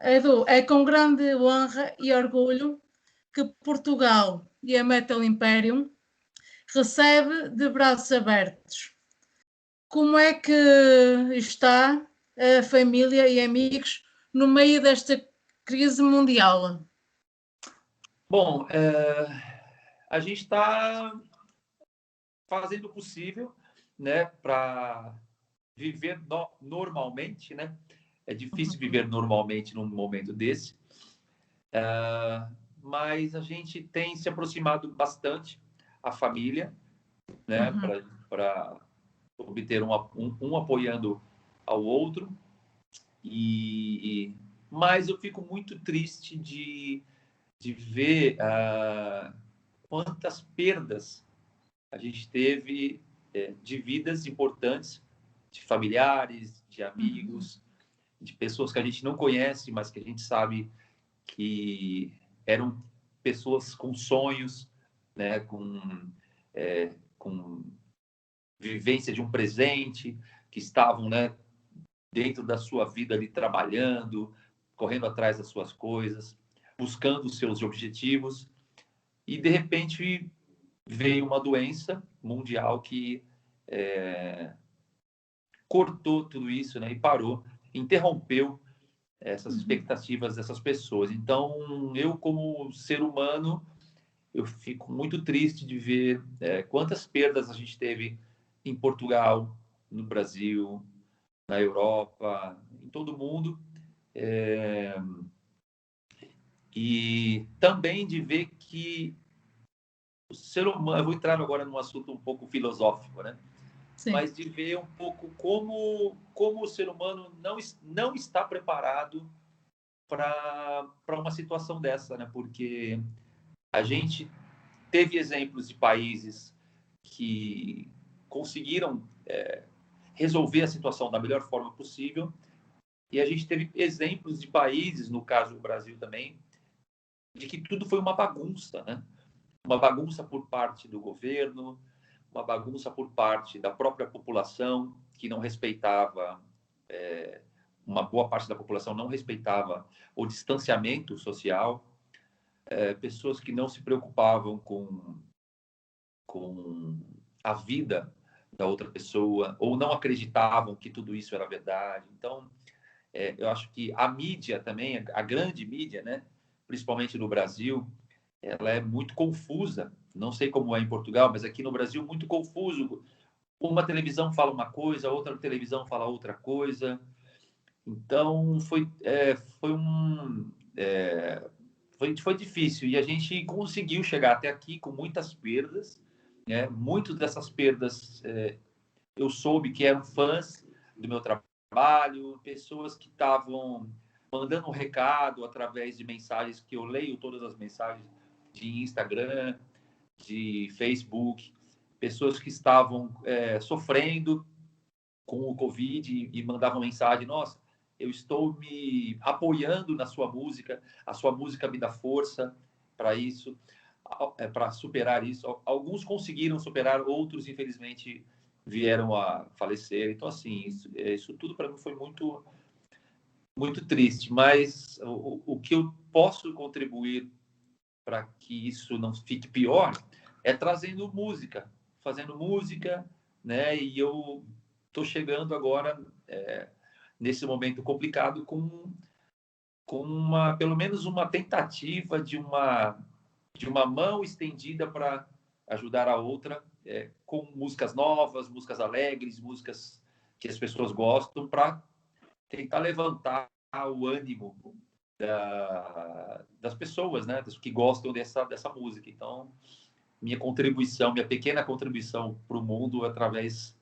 Edu, é com grande honra e orgulho que Portugal e a Metal Imperium recebe de braços abertos. Como é que está a família e amigos no meio desta crise mundial? Bom, a gente está fazendo o possível, né, para viver normalmente, né? É difícil viver normalmente num momento desse, mas a gente tem se aproximado bastante, a família, né, para obter um apoiando ao outro. Mas eu fico muito triste de ver quantas perdas a gente teve de vidas importantes, de familiares, de amigos, de pessoas que a gente não conhece, mas que a gente sabe que eram pessoas com sonhos, né, com vivência de um presente, que estavam, né, dentro da sua vida ali trabalhando, correndo atrás das suas coisas, buscando os seus objetivos, e de repente veio uma doença mundial que cortou tudo isso, né, e parou, interrompeu essas expectativas dessas pessoas. Então, eu como ser humano, eu fico muito triste de ver quantas perdas a gente teve em Portugal, no Brasil, na Europa, em todo o mundo. E também de ver que o ser humano, eu vou entrar agora num assunto um pouco filosófico, né? Sim. Mas de ver um pouco como o ser humano não está preparado para uma situação dessa, né? Porque a gente teve exemplos de países que conseguiram resolver a situação da melhor forma possível, e a gente teve exemplos de países, no caso do Brasil também, de que tudo foi uma bagunça, né? Uma bagunça por parte do governo, uma bagunça por parte da própria população, que não respeitava, uma boa parte da população não respeitava o distanciamento social, pessoas que não se preocupavam com a vida da outra pessoa, ou não acreditavam que tudo isso era verdade. Então, eu acho que a mídia também, a grande mídia, né, principalmente no Brasil, ela é muito confusa. Não sei como é em Portugal, mas aqui no Brasil, muito confuso. Uma televisão fala uma coisa, outra televisão fala outra coisa. Então, foi difícil. E a gente conseguiu chegar até aqui com muitas perdas, né? Muitas dessas perdas eu soube que eram fãs do meu trabalho, pessoas que estavam mandando um recado através de mensagens que eu leio, todas as mensagens de Instagram, de Facebook, pessoas que estavam sofrendo com o Covid e mandavam mensagem: nossa, eu estou me apoiando na sua música, a sua música me dá força para isso, para superar isso. Alguns conseguiram superar, outros, infelizmente, vieram a falecer. Então, assim, isso tudo para mim foi muito, muito triste. Mas o que eu posso contribuir para que isso não fique pior é trazendo música, fazendo música, né? E eu estou chegando agora nesse momento complicado com pelo menos uma tentativa de uma mão estendida para ajudar a outra, com músicas novas, músicas alegres, músicas que as pessoas gostam, para tentar levantar o ânimo das pessoas, né, das que gostam dessa música. Então, minha pequena contribuição para o mundo através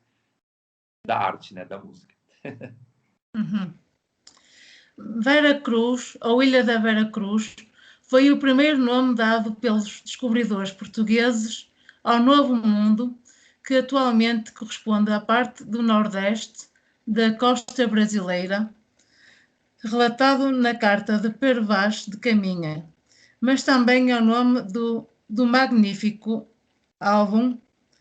da arte, né, da música. Vera Cruz, ou Ilha da Vera Cruz, foi o primeiro nome dado pelos descobridores portugueses ao Novo Mundo, que atualmente corresponde à parte do Nordeste da costa brasileira, relatado na carta de Pero Vaz de Caminha, mas também é o nome do magnífico álbum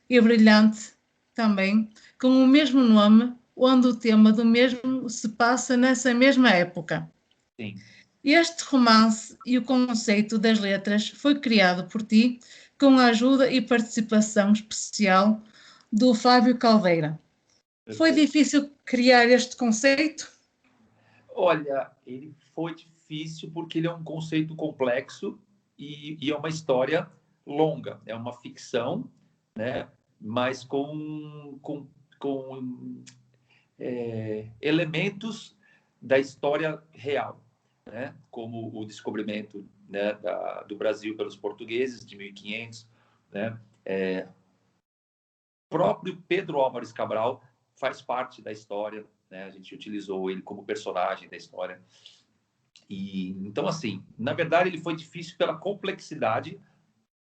e brilhante também, com o mesmo nome, onde o tema do mesmo se passa nessa mesma época. Sim. Este romance e o conceito das letras foi criado por ti com a ajuda e participação especial do Fábio Caldeira. Foi Perfeito. difícil criar este conceito? Olha, ele foi difícil porque ele é um conceito complexo e é uma história longa. É uma ficção, né? Mas com elementos da história real, né? Como o descobrimento, né, do Brasil pelos portugueses de 1500, né? O próprio Pedro Álvares Cabral faz parte da história, né? A gente utilizou ele como personagem da história. E então, assim, na verdade, ele foi difícil pela complexidade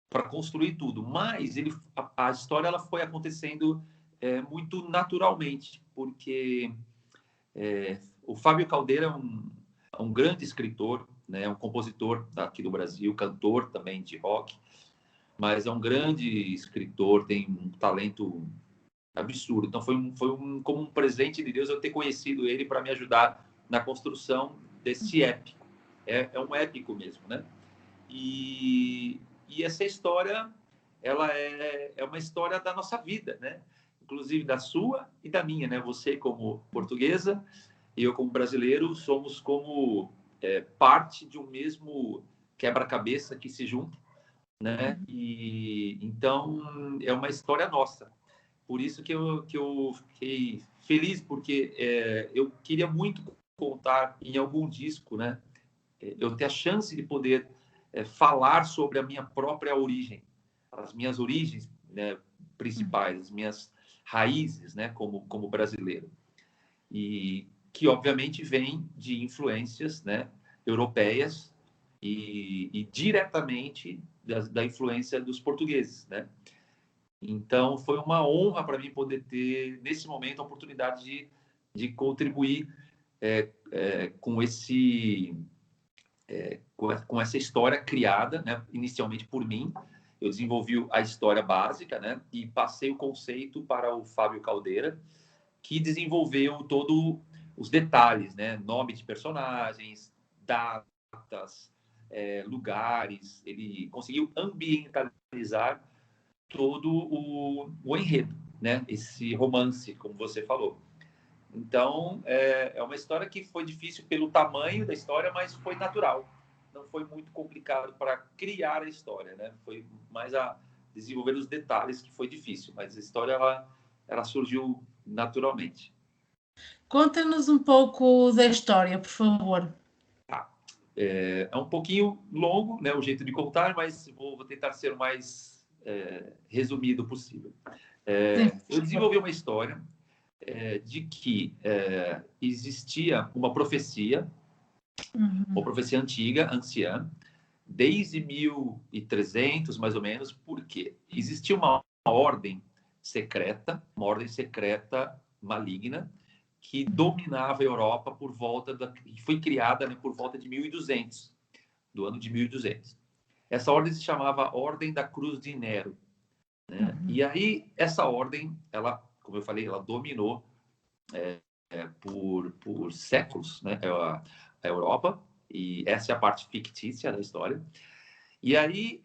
para construir tudo, mas a história ela foi acontecendo muito naturalmente, porque o Fábio Caldeira é um grande escritor, né? É um compositor aqui do Brasil, cantor também de rock, mas é um grande escritor, tem um talento absurdo. Então como um presente de Deus eu ter conhecido ele para me ajudar na construção desse épico. É um épico mesmo, né? E essa história, ela é uma história da nossa vida, né? Inclusive da sua e da minha, né? Você como portuguesa e eu como brasileiro somos como parte de um mesmo quebra-cabeça que se junta, né? E então é uma história nossa. Por isso que eu fiquei feliz, porque eu queria muito contar em algum disco, né? Eu ter a chance de poder falar sobre a minha própria origem, as minhas origens, né, principais, as minhas raízes, né, como brasileiro. E que, obviamente, vem de influências, né, europeias e diretamente da influência dos portugueses, né? Então, foi uma honra para mim poder ter, nesse momento, a oportunidade de contribuir com com essa história criada, né, inicialmente por mim. Eu desenvolvi a história básica, né, e passei o conceito para o Fábio Caldeira, que desenvolveu todos os detalhes, né, nome de personagens, datas, lugares. Ele conseguiu ambientalizar todo o enredo, né, esse romance, como você falou. Então, é uma história que foi difícil pelo tamanho da história, mas foi natural. Não foi muito complicado para criar a história, né? Foi mais a desenvolver os detalhes que foi difícil, mas a história ela surgiu naturalmente. Conta-nos um pouco da história, por favor. Tá. É um pouquinho longo, né, o jeito de contar, mas vou tentar ser o mais resumido possível. Sim, Eu por favor. desenvolvi uma história de que existia uma profecia antiga, anciã, desde 1300, mais ou menos, porque existia uma ordem secreta maligna, que dominava a Europa por volta foi criada, né, por volta de 1200, do ano de 1200. Essa ordem se chamava Ordem da Cruz de Nero, né? E aí essa ordem, ela, como eu falei, ela dominou por séculos, né, a Europa, e essa é a parte fictícia da história. E aí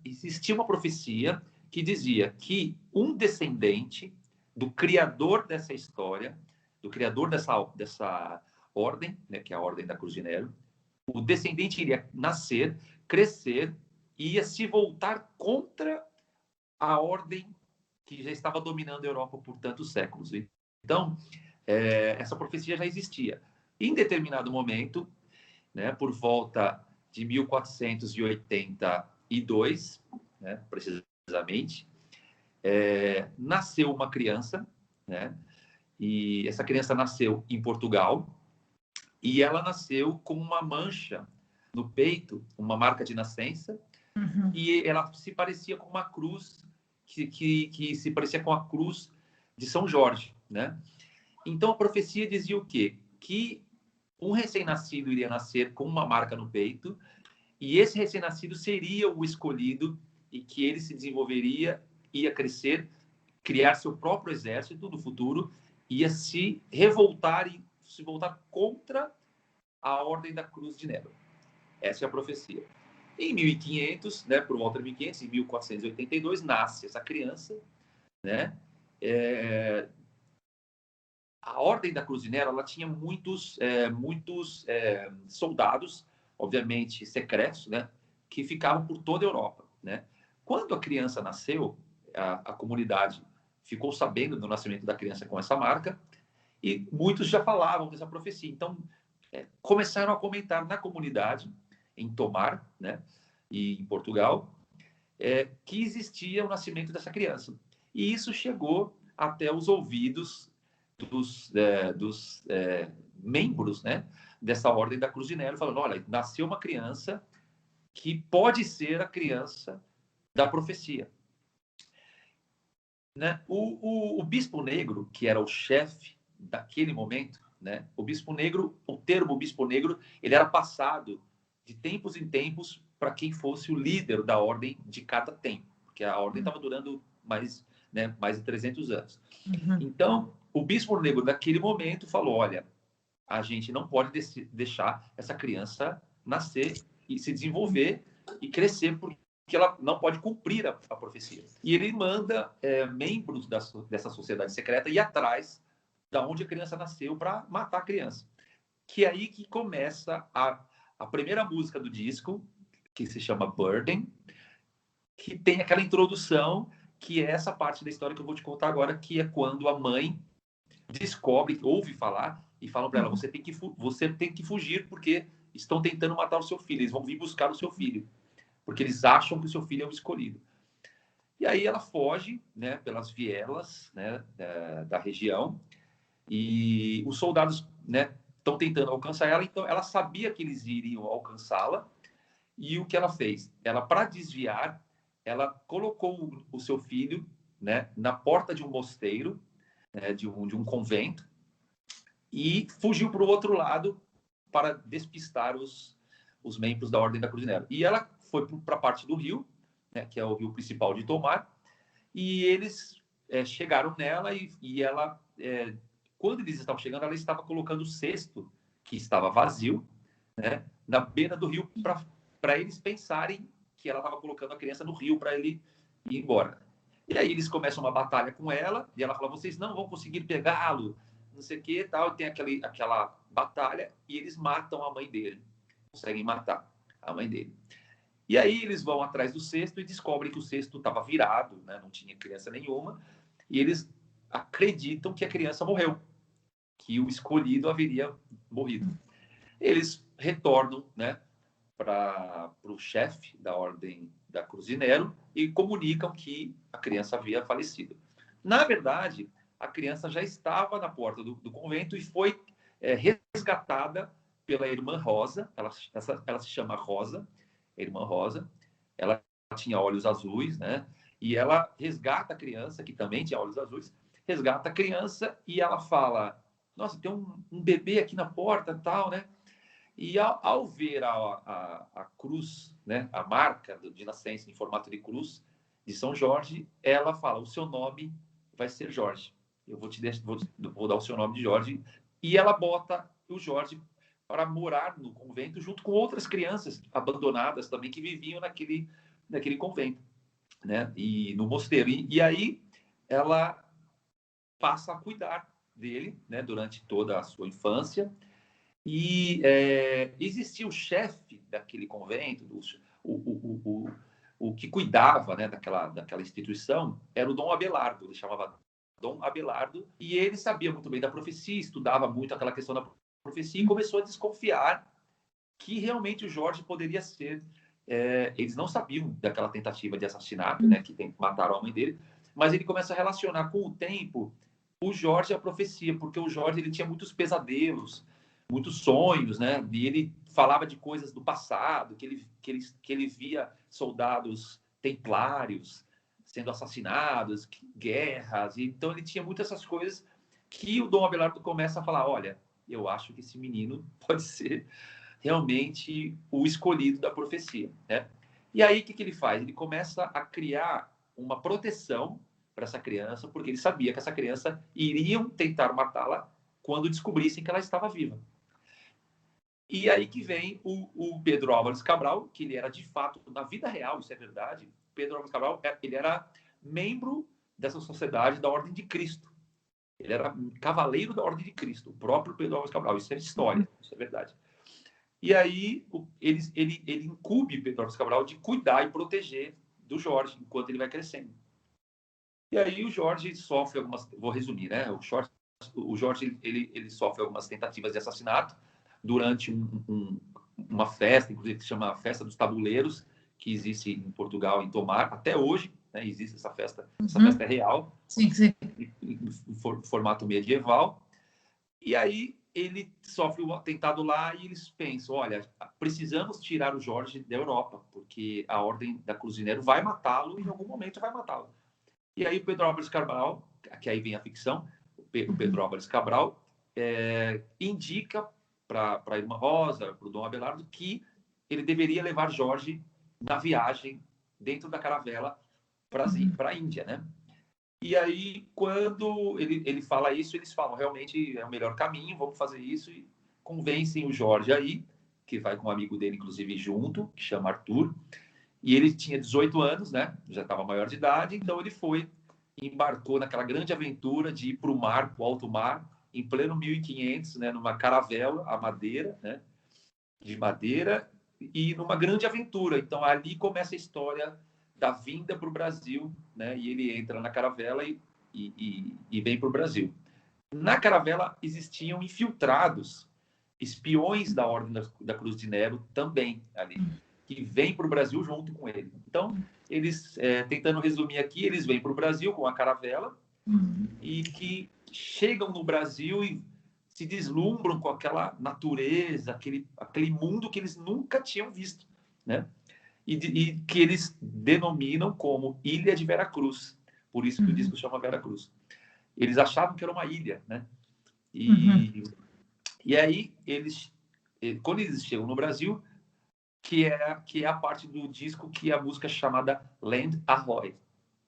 existia uma profecia que dizia que um descendente do criador dessa história, do criador dessa ordem, né, que é a Ordem da Cruz de Nero, o descendente iria nascer, crescer e ia se voltar contra a ordem que já estava dominando a Europa por tantos séculos. Então, essa profecia já existia. Em determinado momento, né, por volta de 1482, né, precisamente, nasceu uma criança, né, e essa criança nasceu em Portugal, e ela nasceu com uma mancha no peito, uma marca de nascença, e ela se parecia com uma cruz, que se parecia com a cruz de São Jorge, né? Então a profecia dizia o quê? Que um recém-nascido iria nascer com uma marca no peito, e esse recém-nascido seria o escolhido, e que ele se desenvolveria, ia crescer, criar seu próprio exército no futuro, ia se revoltar e se voltar contra a Ordem da Cruz de Nero. Essa é a profecia. Em 1500, né, por volta de 1500, em 1482, nasce essa criança, né? A Ordem da Cruz de Nero, ela tinha muitos soldados, obviamente secretos, né, que ficavam por toda a Europa, né? Quando a criança nasceu, a comunidade ficou sabendo do nascimento da criança com essa marca e muitos já falavam dessa profecia. Então, começaram a comentar na comunidade, em Tomar, né, e em Portugal, que existia o nascimento dessa criança. E isso chegou até os ouvidos dos membros, né, dessa Ordem da Cruz de Nero, falando, olha, nasceu uma criança que pode ser a criança da profecia. Né? O Bispo Negro, que era o chefe daquele momento, né, o termo Bispo Negro, ele era passado de tempos em tempos para quem fosse o líder da ordem de cada tempo, porque a ordem estava durando mais de 300 anos. Uhum. Então, o Bispo Negro, naquele momento, falou, olha, a gente não pode deixar essa criança nascer e se desenvolver e crescer, porque ela não pode cumprir a profecia. E ele manda membros dessa sociedade secreta ir atrás da onde a criança nasceu para matar a criança. Que é aí que começa a primeira música do disco, que se chama Burden, que tem aquela introdução, que é essa parte da história que eu vou te contar agora, que é quando a mãe descobre, ouve falar, e falam para ela, você tem que fugir porque estão tentando matar o seu filho, eles vão vir buscar o seu filho, porque eles acham que o seu filho é o escolhido. E aí ela foge, né, pelas vielas, né, da região, e os soldados, né, estão tentando alcançar ela, então ela sabia que eles iriam alcançá-la, e o que ela fez? Ela, para desviar, ela colocou o seu filho, né, na porta de um mosteiro, de um convento, e fugiu para o outro lado para despistar os membros da Ordem da Cruz de Nero. E ela foi para a parte do rio, né, que é o rio principal de Tomar, e eles chegaram nela e ela, quando eles estavam chegando, ela estava colocando o cesto, que estava vazio, né, na beira do rio, para eles pensarem que ela estava colocando a criança no rio para ele ir embora. E aí eles começam uma batalha com ela, e ela fala, vocês não vão conseguir pegá-lo, não sei o que e tal, e tem aquela batalha, e eles matam a mãe dele, conseguem matar a mãe dele. E aí eles vão atrás do cesto e descobrem que o cesto estava virado, né? Não tinha criança nenhuma, e eles acreditam que a criança morreu, que o escolhido haveria morrido. Eles retornam, né, para o chefe da Ordem da Cruz de Nero e comunicam que a criança havia falecido. Na verdade, a criança já estava na porta do convento e foi resgatada pela irmã Rosa, ela se chama Rosa, a irmã Rosa, ela tinha olhos azuis, né? E ela resgata a criança, que também tinha olhos azuis, resgata a criança e ela fala, nossa, tem um bebê aqui na porta, tal, né? E ao ver a cruz, né, a marca de nascença em formato de cruz de São Jorge, ela fala, o seu nome vai ser Jorge. Eu vou dar o seu nome de Jorge. E ela bota o Jorge para morar no convento junto com outras crianças abandonadas também que viviam naquele convento, né? E no mosteiro. E aí ela passa a cuidar dele, né, durante toda a sua infância. E existia o chefe daquele convento, o que cuidava, né, daquela instituição, era o Dom Abelardo, ele chamava Dom Abelardo, e ele sabia muito bem da profecia, estudava muito aquela questão da profecia e começou a desconfiar que realmente o Jorge poderia ser... eles não sabiam daquela tentativa de assassinato, né, que mataram a mãe dele, mas ele começa a relacionar com o tempo o Jorge à profecia, porque o Jorge ele tinha muitos pesadelos, muitos sonhos, né? E ele falava de coisas do passado, que ele via soldados templários sendo assassinados, guerras. E, então ele tinha muitas essas coisas que o Dom Abelardo começa a falar, olha, eu acho que esse menino pode ser realmente o escolhido da profecia, né? E aí o que ele faz? Ele começa a criar uma proteção para essa criança, porque ele sabia que essa criança iriam tentar matá-la quando descobrissem que ela estava viva. E aí que vem o Pedro Álvares Cabral, que ele era de fato, na vida real, isso é verdade, Pedro Álvares Cabral, ele era membro dessa sociedade da Ordem de Cristo. Ele era cavaleiro da Ordem de Cristo, o próprio Pedro Álvares Cabral. Isso é história, isso é verdade. E aí ele incube Pedro Álvares Cabral de cuidar e proteger do Jorge enquanto ele vai crescendo. E aí o Jorge sofre algumas... Vou resumir, né? O Jorge ele sofre algumas tentativas de assassinato durante uma festa, inclusive, que se chama Festa dos Tabuleiros, que existe em Portugal, em Tomar, até hoje, né, existe essa festa. Essa festa é real, sim, sim. em formato medieval. E aí ele sofre um atentado lá e eles pensam, olha, precisamos tirar o Jorge da Europa, porque a Ordem da Cruz de Nero vai matá-lo, em algum momento vai matá-lo. E aí o Pedro Álvares Cabral, que aí vem a ficção, o Pedro Álvares Cabral indica para a Irmã Rosa, para o Dom Abelardo, que ele deveria levar Jorge na viagem dentro da caravela para a Índia, né? E aí, quando ele fala isso, eles falam, realmente é o melhor caminho, vamos fazer isso, e convencem o Jorge aí, que vai com um amigo dele, inclusive, junto, que chama Arthur, e ele tinha 18 anos, né? Já estava maior de idade, então ele foi, embarcou naquela grande aventura de ir para o mar, para o alto mar, em pleno 1500, né? Numa caravela, a madeira, né? De madeira, e numa grande aventura. Então, ali começa a história da vinda para o Brasil, né? E ele entra na caravela e vem para o Brasil. Na caravela existiam infiltrados, espiões da Ordem da Cruz de Nero também ali, que vêm para o Brasil junto com ele. Então, eles, tentando resumir aqui, eles vêm para o Brasil com a caravela e que chegam no Brasil e se deslumbram com aquela natureza, aquele mundo que eles nunca tinham visto, né? E que eles denominam como Ilha de Veracruz. Por isso que o disco chama Veracruz. Eles achavam que era uma ilha, né? E aí, quando eles chegam no Brasil, que é a parte do disco que é a música chamada Land Ahoy,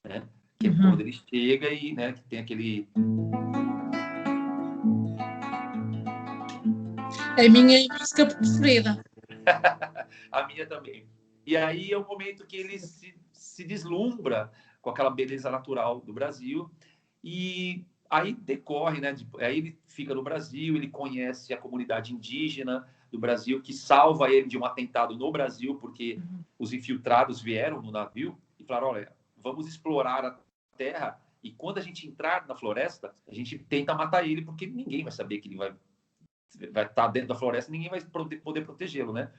né? Que é quando ele chega e, né, que tem aquele... É a minha música preferida. A minha também. E aí é o momento que ele se deslumbra com aquela beleza natural do Brasil. E aí decorre, né? Aí ele fica no Brasil, ele conhece a comunidade indígena do Brasil, que salva ele de um atentado no Brasil, porque os infiltrados vieram no navio e falaram, olha, vamos explorar a terra e quando a gente entrar na floresta, a gente tenta matar ele, porque ninguém vai saber que ele vai estar dentro da floresta, ninguém vai poder protegê-lo, né?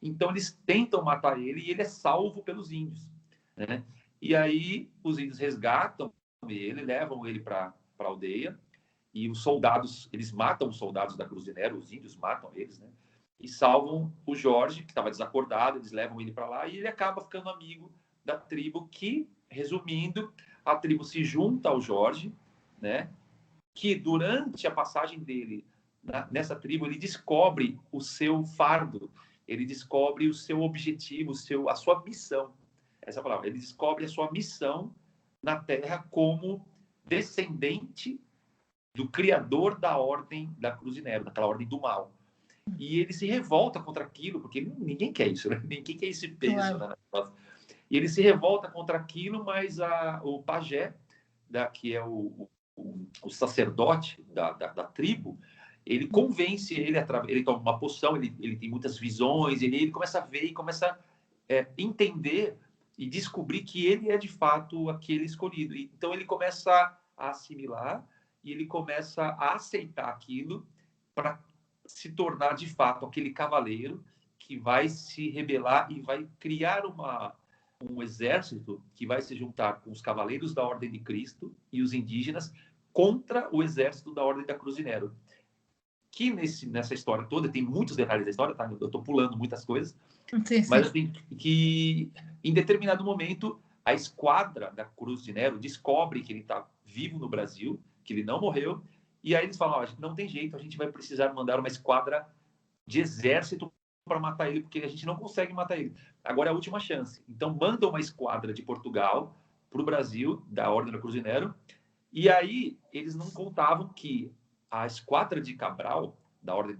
Então eles tentam matar ele e ele é salvo pelos índios, né? E aí os índios resgatam ele, levam ele para a aldeia e os soldados, eles matam os soldados da Cruz de Nero, os índios matam eles, né? E salvam o Jorge, que estava desacordado, eles levam ele para lá e ele acaba ficando amigo da tribo que, resumindo, a tribo se junta ao Jorge, né? Que durante a passagem dele nessa tribo, ele descobre o seu fardo, ele descobre o seu objetivo, a sua missão. Essa é a palavra. Ele descobre a sua missão na Terra como descendente do criador da Ordem da Cruz de Nero, daquela Ordem do Mal. E ele se revolta contra aquilo, porque ninguém quer isso, né? Ninguém quer esse peso. Claro. Né? E ele se revolta contra aquilo, mas o pajé, que é o sacerdote da tribo, ele convence ele toma uma poção, ele tem muitas visões, ele começa a ver e começa a entender e descobrir que ele é de fato aquele escolhido. Então ele começa a assimilar e ele começa a aceitar aquilo para se tornar de fato aquele cavaleiro que vai se rebelar e vai criar um exército que vai se juntar com os cavaleiros da Ordem de Cristo e os indígenas contra o exército da Ordem da Cruz de Nero. Que nessa história toda, tem muitos detalhes da história, tá? Eu estou pulando muitas coisas, sim. Mas assim, que em determinado momento a esquadra da Cruz de Nero descobre que ele está vivo no Brasil, que ele não morreu, e aí eles falam, oh, não tem jeito, a gente vai precisar mandar uma esquadra de exército para matar ele, porque a gente não consegue matar ele. Agora é a última chance. Então, manda uma esquadra de Portugal para o Brasil, da Ordem da Cruz de Nero, e aí eles não contavam que a esquadra de Cabral, da Ordem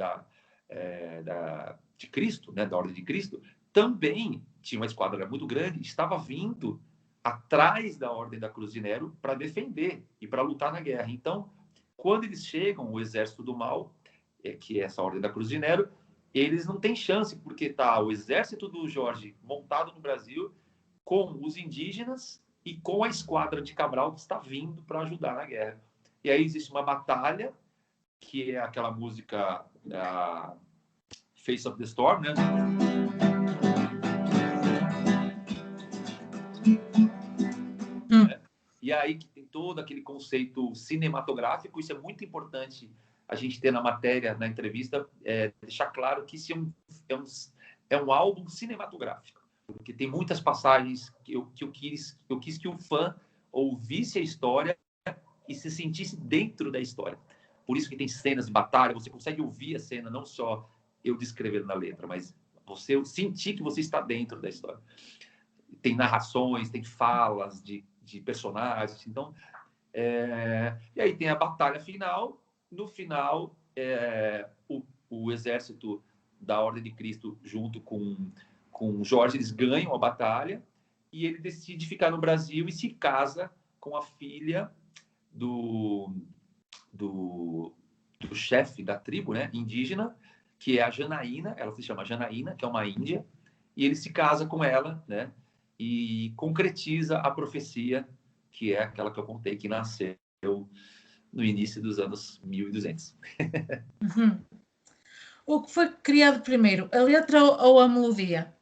de Cristo, né, da Ordem de Cristo, também tinha uma esquadra muito grande, estava vindo atrás da Ordem da Cruz de Nero para defender e para lutar na guerra. Então, quando eles chegam, o exército do mal, que é essa Ordem da Cruz de Nero, eles não têm chance, porque está o exército do Jorge montado no Brasil com os indígenas e com a esquadra de Cabral que está vindo para ajudar na guerra. E aí existe uma batalha, que é aquela música Face of the Storm, né? E aí que tem todo aquele conceito cinematográfico, isso é muito importante a gente ter na matéria, na entrevista, deixar claro que isso é um álbum cinematográfico, porque tem muitas passagens que eu quis que o fã ouvisse a história e se sentisse dentro da história. Por isso que tem cenas de batalha, você consegue ouvir a cena, não só eu descrever na letra, mas você sentir que você está dentro da história. Tem narrações, tem falas de personagens. Então, e aí tem a batalha final. No final, o exército da Ordem de Cristo, junto com Jorge, eles ganham a batalha e ele decide ficar no Brasil e se casa com a filha do chefe da tribo, né, indígena, que é a Janaína. Ela se chama Janaína, que é uma índia, e ele se casa com ela, né, e concretiza a profecia, que é aquela que eu contei, que nasceu no início dos anos 1200. Uhum. O que foi criado primeiro, a letra ou a melodia?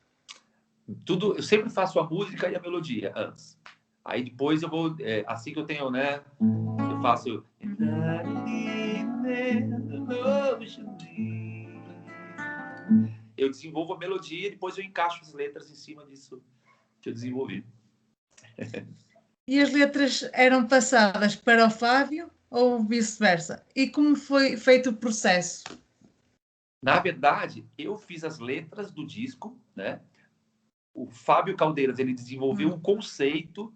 Tudo, eu sempre faço a música e a melodia antes. Aí depois eu vou, assim que eu tenho, né, eu faço... Eu desenvolvo a melodia e depois eu encaixo as letras em cima disso que eu desenvolvi. E as letras eram passadas para o Fábio ou vice-versa? E como foi feito o processo? Na verdade, eu fiz as letras do disco, né? O Fábio Caldeiras, ele desenvolveu um conceito,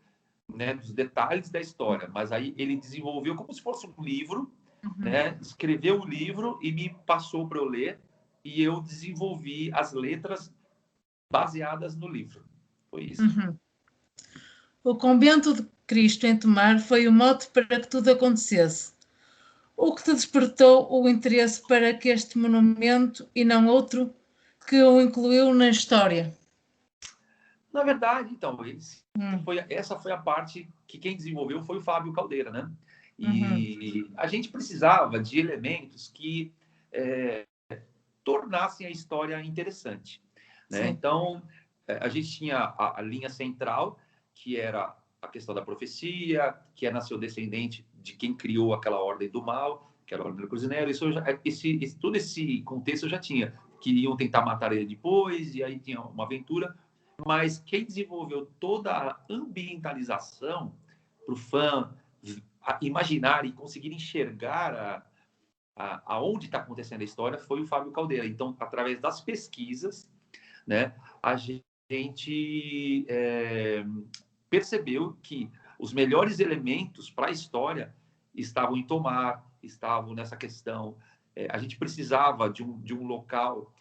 né, dos detalhes da história, mas aí ele desenvolveu como se fosse um livro, né? Escreveu o livro e me passou para eu ler, e eu desenvolvi as letras baseadas no livro. Foi isso. O convento de Cristo em Tomar foi o mote para que tudo acontecesse. O que te despertou o interesse para que este monumento e não outro que o incluiu na história? Na verdade, então, essa foi a parte que quem desenvolveu foi o Fábio Caldeira, né? E a gente precisava de elementos que tornassem a história interessante, né? Então, a gente tinha a linha central, que era a questão da profecia, que nasceu descendente de quem criou aquela ordem do mal, que era a ordem do Cruzeiro. Todo esse contexto eu já tinha. Queriam tentar matar ele depois, e aí tinha uma aventura. Mas quem desenvolveu toda a ambientalização para o fã imaginar e conseguir enxergar aonde está acontecendo a história foi o Fábio Caldeira. Então, através das pesquisas, né, a gente percebeu que os melhores elementos para a história estavam em Tomar, estavam nessa questão. A gente precisava de um local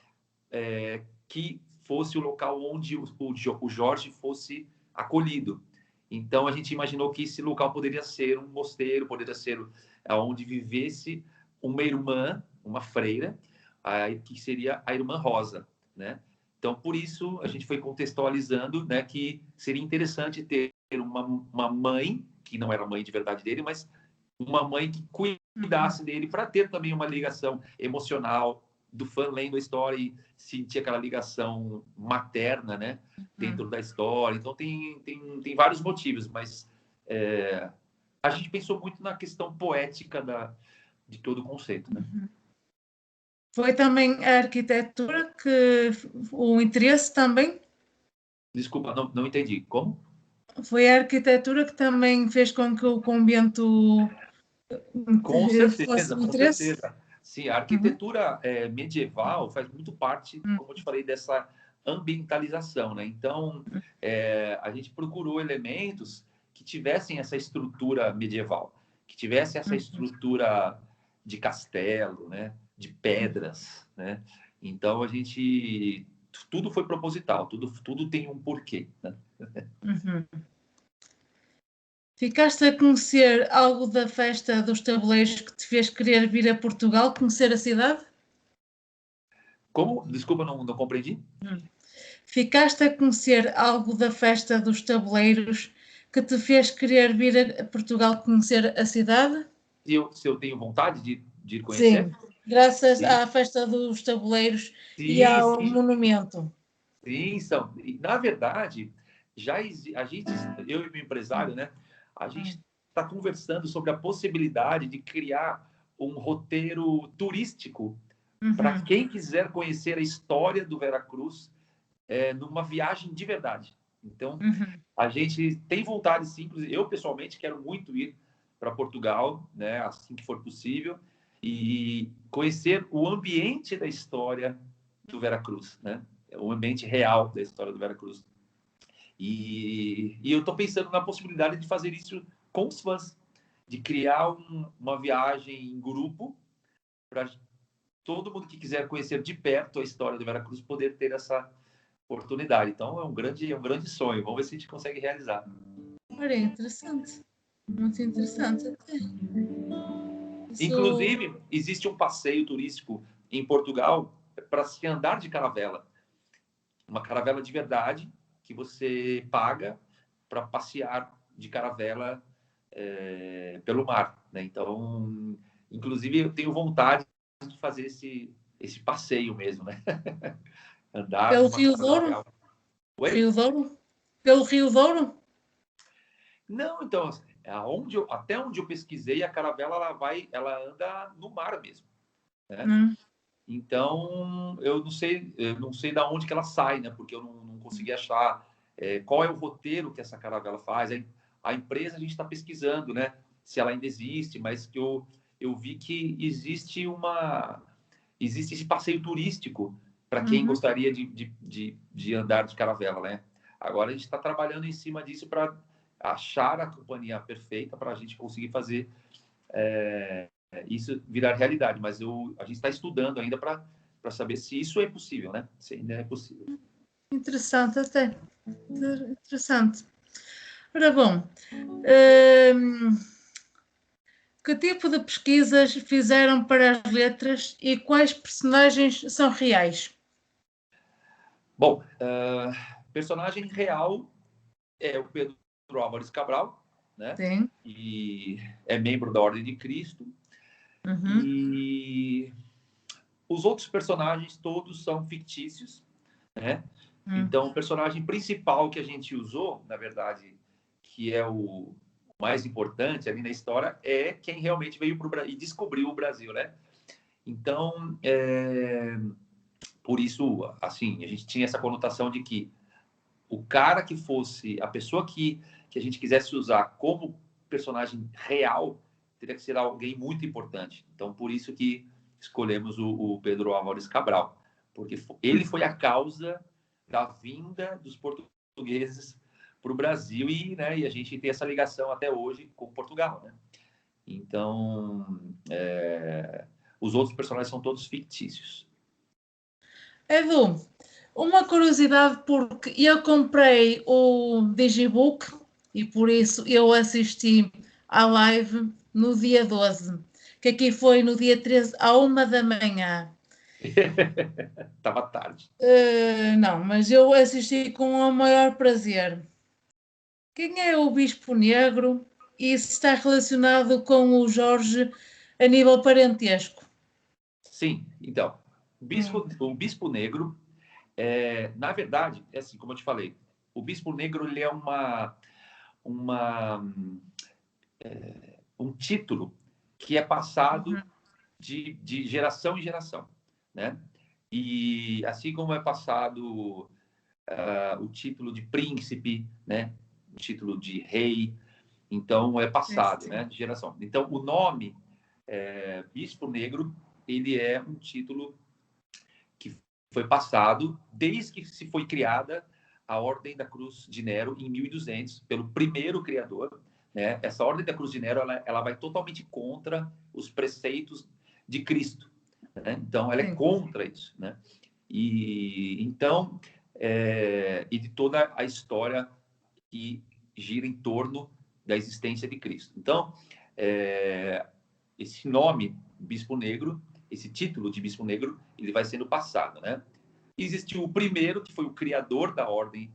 que fosse o local onde o Jorge fosse acolhido. Então, a gente imaginou que esse local poderia ser um mosteiro, poderia ser onde vivesse uma irmã, uma freira, que seria a irmã Rosa, né? Então, por isso, a gente foi contextualizando, né, que seria interessante ter uma mãe, que não era a mãe de verdade dele, mas uma mãe que cuidasse dele, para ter também uma ligação emocional do fã lendo a história e sentir aquela ligação materna, né, dentro da história. Então, tem vários motivos, mas a gente pensou muito na questão poética de todo o conceito, né? Foi também a arquitetura que o interesse também? Desculpa, não entendi. Como? Foi a arquitetura que também fez com que o convento Com fosse certeza, de com interesse? certeza. Sim, a arquitetura medieval faz muito parte, como eu te falei, dessa ambientalização, né? Então, a gente procurou elementos que tivessem essa estrutura medieval, que tivessem essa estrutura de castelo, né? de pedras, né? Então a gente tudo foi proposital, tudo tem um porquê, né? Uhum. Ficaste a conhecer algo da festa dos tabuleiros que te fez querer vir a Portugal, conhecer a cidade? Como? Desculpa, não compreendi. Ficaste a conhecer algo da festa dos tabuleiros que te fez querer vir a Portugal conhecer a cidade? Se eu tenho vontade de ir conhecer? Sim, graças Sim, à festa dos tabuleiros e sim, ao sim, monumento. sim, são. Na verdade, a gente, eu e meu empresário, né? A gente está conversando sobre a possibilidade de criar um roteiro turístico para Uhum, quem quiser conhecer a história do Veracruz numa viagem de verdade. Então, uhum, a gente tem vontade, sim. Eu, pessoalmente, quero muito ir para Portugal, né, assim que for possível, e conhecer o ambiente da história do Veracruz, né? O ambiente real da história do Veracruz. E eu estou pensando na possibilidade de fazer isso com os fãs, de criar uma viagem em grupo para todo mundo que quiser conhecer de perto a história do Veracruz poder ter essa oportunidade. Então, é um grande sonho. Vamos ver se a gente consegue realizar. olha, interessante, muito interessante até. Isso, Inclusive, existe um passeio turístico em Portugal para se andar de caravela. Uma caravela de verdade que você paga para passear de caravela pelo mar, né? Então, inclusive, eu tenho vontade de fazer esse passeio mesmo, né? Andar pelo numa Rio Douro? caravela. Oi? Rio Douro? Pelo Rio Douro? Não, então, até onde eu pesquisei, a caravela ela anda no mar mesmo, né? Hum, Então, eu não sei da onde que ela sai, né? Porque eu não consegui achar qual é o roteiro que essa caravela faz. A empresa a gente está pesquisando, né? Se ela ainda existe, mas que eu vi que existe esse passeio turístico para quem uhum. gostaria de andar de caravela, né? Agora a gente está trabalhando em cima disso para achar a companhia perfeita para a gente conseguir fazer isso virar realidade. Mas a gente está estudando ainda para saber se isso é possível, né? Se ainda é possível. Interessante até. Interessante. Ora bom, hum, que tipo de pesquisas fizeram para as letras e quais personagens são reais? Bom, personagem real é o Pedro Álvares Cabral, né? Sim. E é membro da Ordem de Cristo. Uhum, E os outros personagens todos são fictícios, né? uhum, Então, o personagem principal que a gente usou, na verdade, que é o mais importante ali na história, é quem realmente veio para o Brasil e descobriu o Brasil, né? Então, por isso, assim, a gente tinha essa conotação de que o cara que fosse, a pessoa que a gente quisesse usar como personagem real, teria que ser alguém muito importante. Então, por isso que escolhemos o Pedro Álvares Cabral, porque ele foi a causa da vinda dos portugueses para o Brasil e a gente tem essa ligação até hoje com Portugal, né? Então, os outros personagens são todos fictícios. Edu, uma curiosidade, porque eu comprei o Digibook e por isso eu assisti à live no dia 12, que aqui foi no dia 13, à 1 da manhã. Tava tarde. Não, mas eu assisti com o maior prazer. Quem é o Bispo Negro e se está relacionado com o Jorge a nível parentesco? Sim, então, Hum, o Bispo Negro, na verdade, é assim, como eu te falei, o Bispo Negro ele é uma, um título que é passado uhum, de geração em geração, né? E assim como é passado o título de príncipe, né? O título de rei, então é sim, passado, sim. né? De geração. Então o nome Bispo Negro ele é um título que foi passado desde que se foi criada a Ordem da Cruz de Nero em 1200 pelo primeiro criador, né? Essa Ordem da Cruz de Nero ela vai totalmente contra os preceitos de Cristo, né? Então, ela é contra isso, né? E então, e de toda a história que gira em torno da existência de Cristo. Então, esse nome Bispo Negro, esse título de Bispo Negro, ele vai sendo passado, né? Existiu o primeiro, que foi o criador da ordem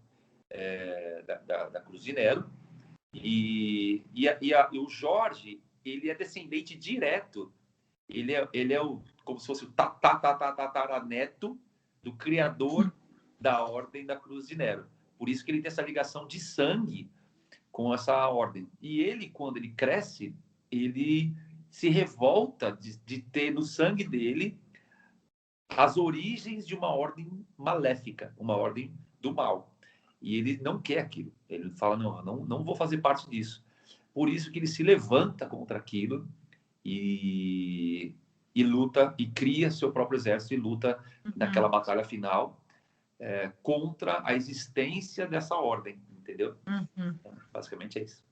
da Cruz de Nero, e o Jorge, ele é descendente direto, ele é como se fosse o tataraneto do criador da ordem da Cruz de Nero. Por isso que ele tem essa ligação de sangue com essa ordem. E ele, quando ele cresce, ele se revolta de ter no sangue dele as origens de uma ordem maléfica, uma ordem do mal. E ele não quer aquilo. Ele fala, não vou fazer parte disso. Por isso que ele se levanta contra aquilo e luta, e cria seu próprio exército e luta naquela batalha final contra a existência dessa ordem, entendeu? Então, basicamente é isso.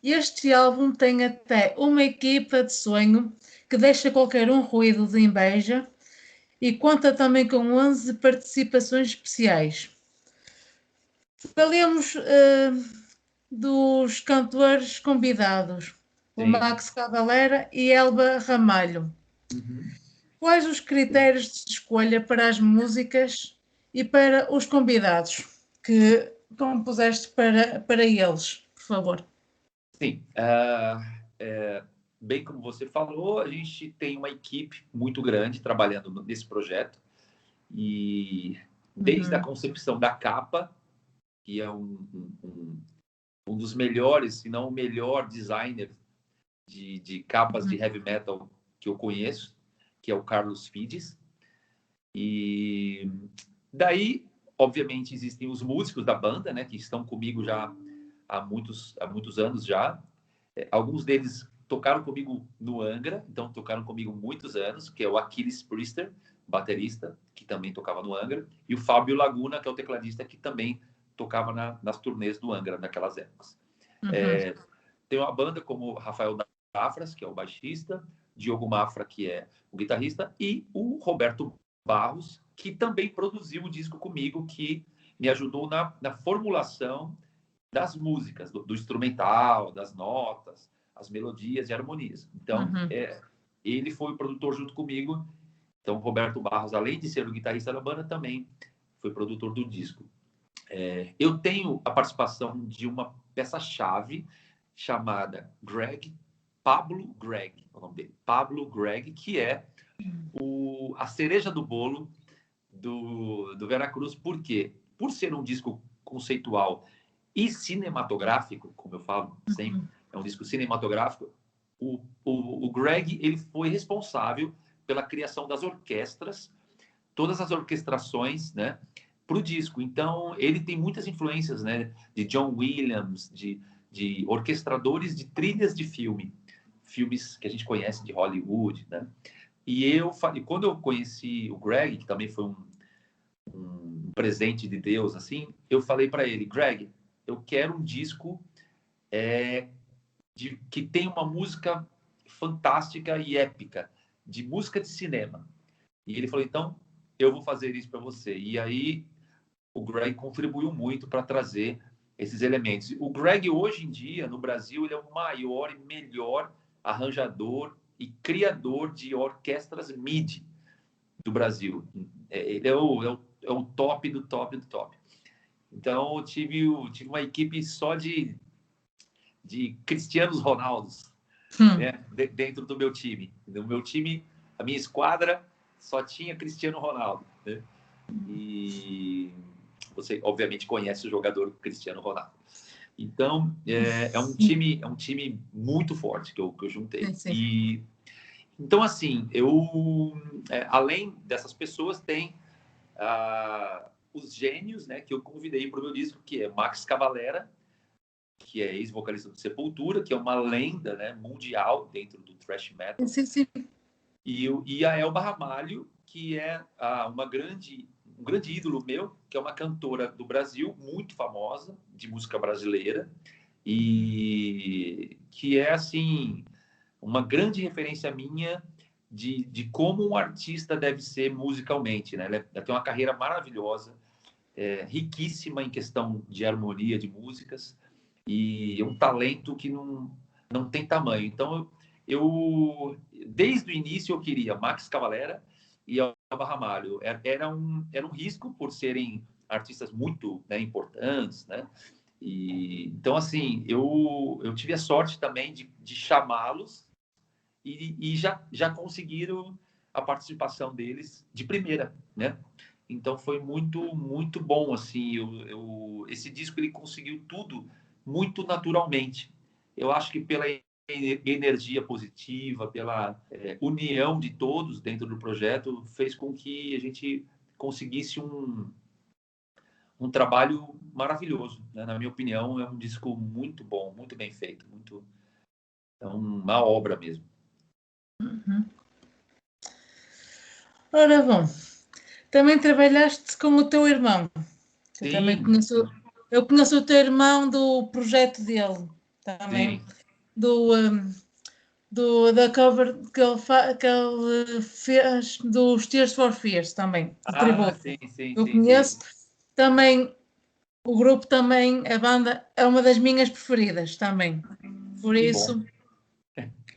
Este álbum tem até uma equipa de sonho que deixa qualquer um ruído de inveja e conta também com 11 participações especiais. Falemos dos cantores convidados, o Max Cavalera e Elba Ramalho. Quais os critérios de escolha para as músicas e para os convidados que compuseste para eles, por favor? Sim, bem como você falou, a gente tem uma equipe muito grande trabalhando nesse projeto e desde a concepção da capa, que é um dos melhores, se não o melhor designer de capas de heavy metal que eu conheço, que é o Carlos Fides. E daí, obviamente, existem os músicos da banda, né, que estão comigo já há muitos anos já. Alguns deles tocaram comigo no Angra, então tocaram comigo muitos anos, que é o Aquiles Priester, baterista, que também tocava no Angra, e o Fábio Laguna, que é o tecladista, que também tocava nas turnês do Angra naquelas épocas. Tem uma banda como Rafael Dafras, que é o baixista, Diogo Mafra, que é o guitarrista, e o Roberto Barros, que também produziu o disco comigo, que me ajudou na formulação das músicas, do instrumental, das notas, as melodias e harmonias. Então, ele foi o produtor junto comigo. Então, Roberto Barros, além de ser o guitarrista da banda, também foi produtor do disco. Eu tenho a participação de uma peça-chave chamada Pablo Greg, é o nome dele, Pablo Greg, que é a cereja do bolo do Veracruz. Por quê? Por ser um disco conceitual e cinematográfico, como eu falo sempre, é um disco cinematográfico, o Greg, ele foi responsável pela criação das orquestras, todas as orquestrações, né, para o disco. Então, ele tem muitas influências, né, de John Williams, de orquestradores de trilhas de filmes que a gente conhece de Hollywood, né? E quando eu conheci o Greg, que também foi um presente de Deus, assim, eu falei para ele, Greg, eu quero um disco que tem uma música fantástica e épica, de música de cinema. E ele falou, então, eu vou fazer isso para você. E aí, o Greg contribuiu muito para trazer esses elementos. O Greg, hoje em dia, no Brasil, ele é o maior e melhor arranjador e criador de orquestras MIDI do Brasil. Ele é o top do top do top. Então, eu tive uma equipe só de Cristianos Ronaldos, né, dentro do meu time. No meu time, a minha esquadra só tinha Cristiano Ronaldo, né? E você, obviamente, conhece o jogador Cristiano Ronaldo. Então, é um time muito forte que eu juntei. Sim. Então, assim, além dessas pessoas, tem os gênios, né, que eu convidei para o meu disco, que é Max Cavalera, que é ex-vocalista do Sepultura, que é uma lenda, né, mundial dentro do thrash metal. Sim. E a Elba Ramalho, que é um grande ídolo meu, que é uma cantora do Brasil, muito famosa, de música brasileira, e que é, assim, uma grande referência minha de como um artista deve ser musicalmente, né? Ela tem uma carreira maravilhosa, riquíssima em questão de harmonia de músicas e um talento que não tem tamanho. Então, desde o início eu queria Max Cavalera e Elba Ramalho. Era um risco por serem artistas muito, né, importantes, né? Então, assim, eu tive a sorte também de chamá-los e já conseguiram a participação deles de primeira, né? Então foi muito muito bom, assim. Esse disco ele conseguiu tudo muito naturalmente. Eu acho que pela energia positiva, pela união de todos dentro do projeto, fez com que a gente conseguisse um trabalho maravilhoso, né? Na minha opinião, é um disco muito bom, muito bem feito, é uma obra mesmo. Uhum. Ora bom, também trabalhaste com o teu irmão. Eu também Sim, conheço, eu conheço o teu irmão do projeto dele, também, sim. da cover que ele fez dos Tears for Fears também, de Ah, tributo. sim, sim, Eu sim, sim. conheço também, o grupo também, a banda é uma das minhas preferidas também. Por Que bom. isso,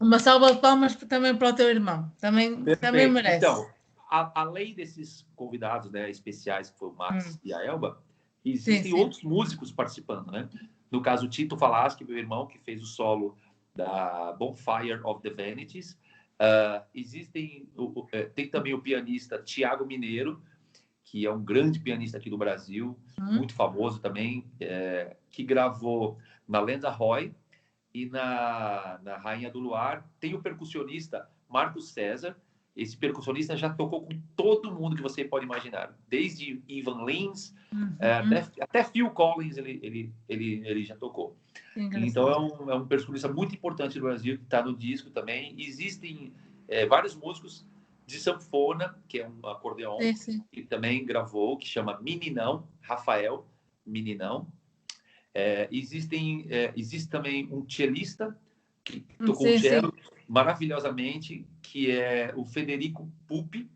uma salva de palmas também para o teu irmão, também Perfeito. merece. Então, além desses convidados, né, especiais, que foi o Max e a Elba, Sim, existem sim. outros músicos participando, né? No caso, o Tito Falaschi, meu irmão, que fez o solo da Bonfire of the Vanities. Tem também o pianista Tiago Mineiro, que é um grande pianista aqui do Brasil, muito famoso também, que gravou na Lenda Roy e na Rainha do Luar. Tem o percussionista Marcos César. Esse percussionista já tocou com todo mundo que você pode imaginar, desde Ivan Lins, até Phil Collins ele já tocou. Então é um percussionista muito importante do Brasil, que está no disco também. Existem vários músicos de sanfona, que é um acordeon, que também gravou, que chama Meninão, Rafael Meninão. Existe também um cellista que tocou cello maravilhosamente, que é o Federico Pupi,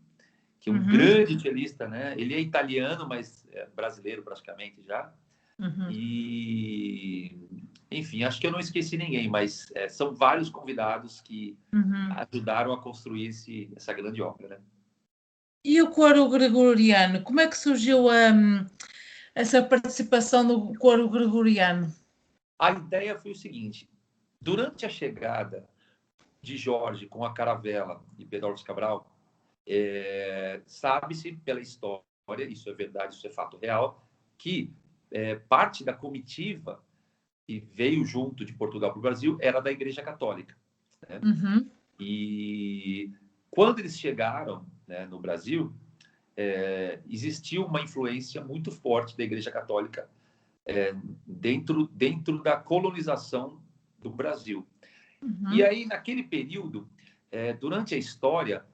que é um grande cellista, né? Ele é italiano, mas é brasileiro praticamente já. E, enfim, acho que eu não esqueci ninguém, mas são vários convidados que ajudaram a construir essa grande obra, né? E o coro gregoriano, como é que surgiu essa participação do coro gregoriano? A ideia foi o seguinte: durante a chegada de Jorge com a caravela de Pedro Álvares Cabral, sabe-se pela história, isso é verdade, isso é fato real, que parte da comitiva que veio junto de Portugal para o Brasil era da Igreja Católica, né? E quando eles chegaram, né, no Brasil, existiu uma influência muito forte da Igreja Católica dentro da colonização do Brasil. E aí, naquele período, durante a história,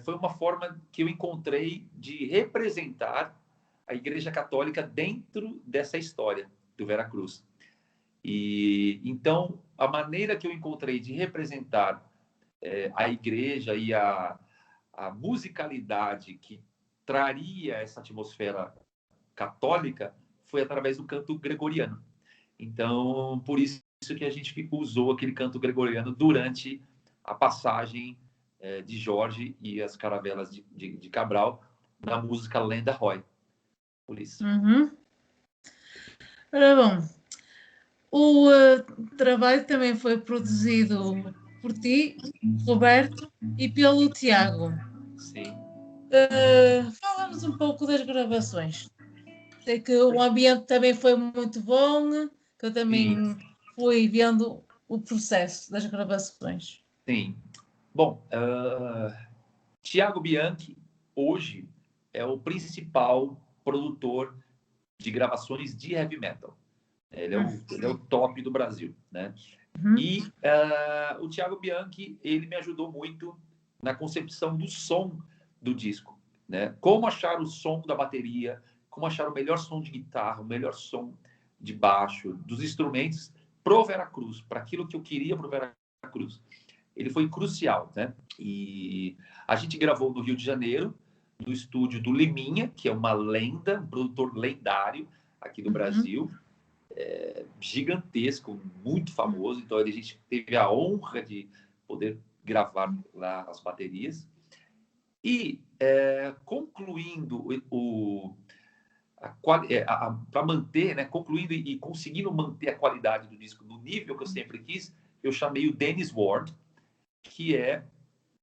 foi uma forma que eu encontrei de representar a Igreja Católica dentro dessa história do Veracruz. E então, a maneira que eu encontrei de representar a igreja e a musicalidade que traria essa atmosfera católica foi através do canto gregoriano. Então, por isso que a gente usou aquele canto gregoriano durante a passagem de Jorge e as caravelas de Cabral na música Lenda Roy. Por isso. Ora bom, o trabalho também foi produzido por ti, Roberto, e pelo Tiago. Sim. Fala-nos um pouco das gravações. Sei que o ambiente também foi muito bom, que eu também Sim. fui vendo o processo das gravações. Sim. Bom, Tiago Bianchi, hoje, é o principal produtor de gravações de heavy metal. Ele é o top do Brasil, né? E o Tiago Bianchi, ele me ajudou muito na concepção do som do disco, né? Como achar o som da bateria, como achar o melhor som de guitarra, o melhor som de baixo, dos instrumentos pro Veracruz, para aquilo que eu queria pro Veracruz. ele foi crucial, né? E a gente gravou no Rio de Janeiro, no estúdio do Liminha, que é uma lenda, um produtor lendário aqui do Brasil, gigantesco, muito famoso. Então a gente teve a honra de poder gravar lá as baterias. E concluindo para manter, né, concluindo e conseguindo manter a qualidade do disco no nível que eu sempre quis, eu chamei o Dennis Ward, que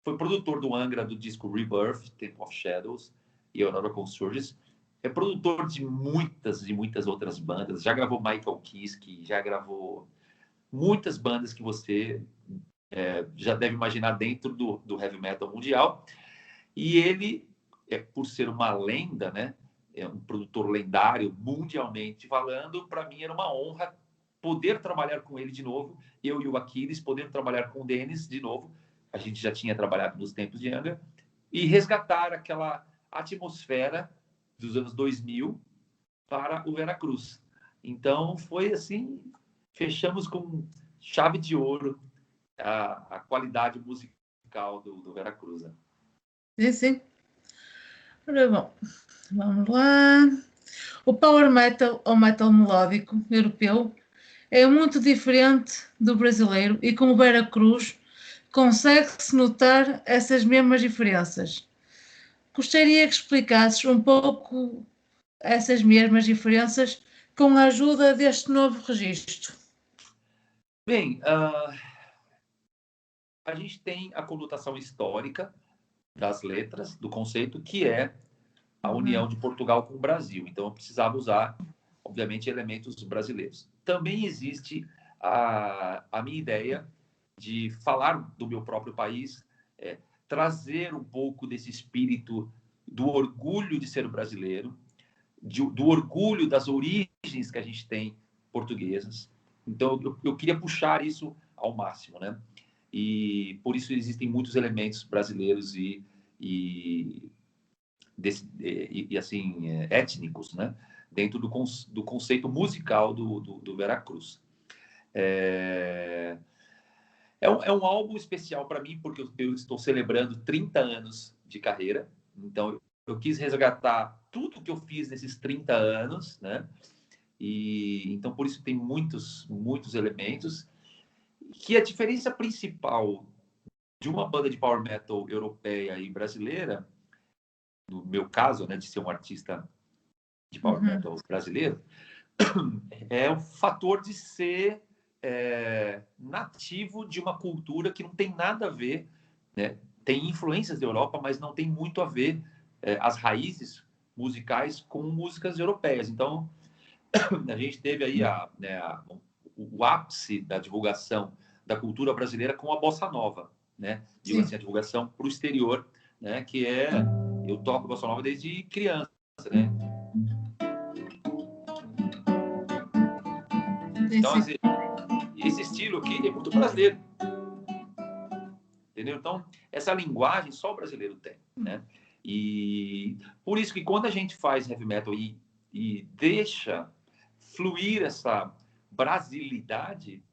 foi produtor do Angra do disco Rebirth, Temple of Shadows e Aurora Consurges. É produtor de muitas e muitas outras bandas. Já gravou Michael Kiske, já gravou muitas bandas que você já deve imaginar dentro do heavy metal mundial. E ele, por ser uma lenda, né, é um produtor lendário, mundialmente falando, para mim era uma honra poder trabalhar com ele de novo, eu e o Aquiles, poder trabalhar com o Dennis de novo. A gente já tinha trabalhado nos tempos de Angra, e resgatar aquela atmosfera dos anos 2000 para o Veracruz. Então, foi assim, fechamos com chave de ouro a qualidade musical do Veracruz. Sim, sim. Ora, bom, vamos lá. O power metal ou metal melódico europeu é muito diferente do brasileiro e com o Veracruz consegue-se notar essas mesmas diferenças. Gostaria que explicasses um pouco essas mesmas diferenças com a ajuda deste novo registro. Bem, a gente tem a conotação histórica das letras, do conceito, que é a união de Portugal com o Brasil. Então, eu precisava usar, obviamente, elementos brasileiros. Também existe a minha ideia de falar do meu próprio país, trazer um pouco desse espírito do orgulho de ser brasileiro, do orgulho das origens que a gente tem portuguesas. Então, eu queria puxar isso ao máximo, né? E por isso existem muitos elementos brasileiros e assim, étnicos, né? Dentro do conceito musical do Veracruz. É um álbum especial para mim, porque eu estou celebrando 30 anos de carreira. Então, eu quis resgatar tudo que eu fiz nesses 30 anos, né? E então, por isso, tem muitos elementos. Que a diferença principal de uma banda de power metal europeia e brasileira, no meu caso, né, de ser um artista de power metal brasileiro, é o fator de ser nativo de uma cultura que não tem nada a ver, né? Tem influências da Europa, mas não tem muito a ver as raízes musicais com músicas europeias. Então, a gente teve aí o ápice da divulgação da cultura brasileira com a bossa nova, né? Digo assim, a divulgação para o exterior, né? Que eu toco bossa nova desde criança, né? Então, assim, esse estilo aqui é muito brasileiro, entendeu? Então, essa linguagem só o brasileiro tem, né? E por isso que quando a gente faz heavy metal e deixa fluir essa brasilidade,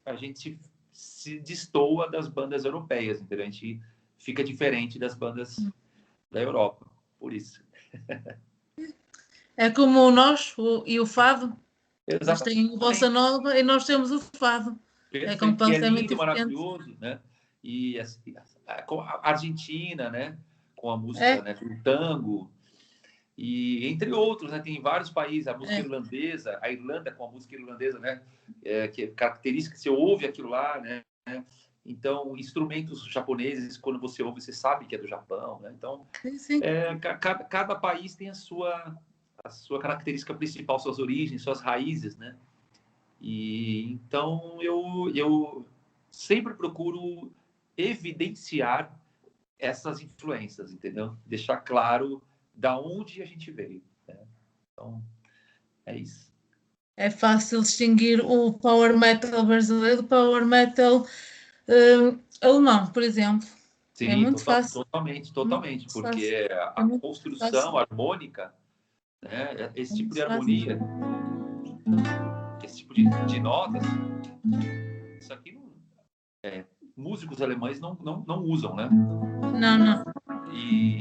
a gente se destoa das bandas europeias, entendeu? A gente fica diferente das bandas da Europa, por isso. É como nós e o fado. Exatamente. Eles têm a bossa nova e nós temos o fado. Perfeito. É completamente lindo, diferente. Maravilhoso, né? E a Argentina, né? Com a música, né? Com o tango. E entre outros, né? Tem vários países, a música irlandesa, a Irlanda com a música irlandesa, né? Que é característica, você ouve aquilo lá, né? Então, instrumentos japoneses, quando você ouve, você sabe que é do Japão, né? Então, cada país tem a sua característica principal, suas origens, suas raízes, né? E então eu sempre procuro evidenciar essas influências, entendeu? Deixar claro da onde a gente veio, né? Então, é isso. É fácil distinguir o power metal brasileiro do power metal alemão, por exemplo. Sim, é muito fácil. Totalmente, Muito porque fácil. a construção harmônica, né, esse tipo de harmonia, esse tipo de notas, isso aqui não músicos alemães não usam, né? Não. E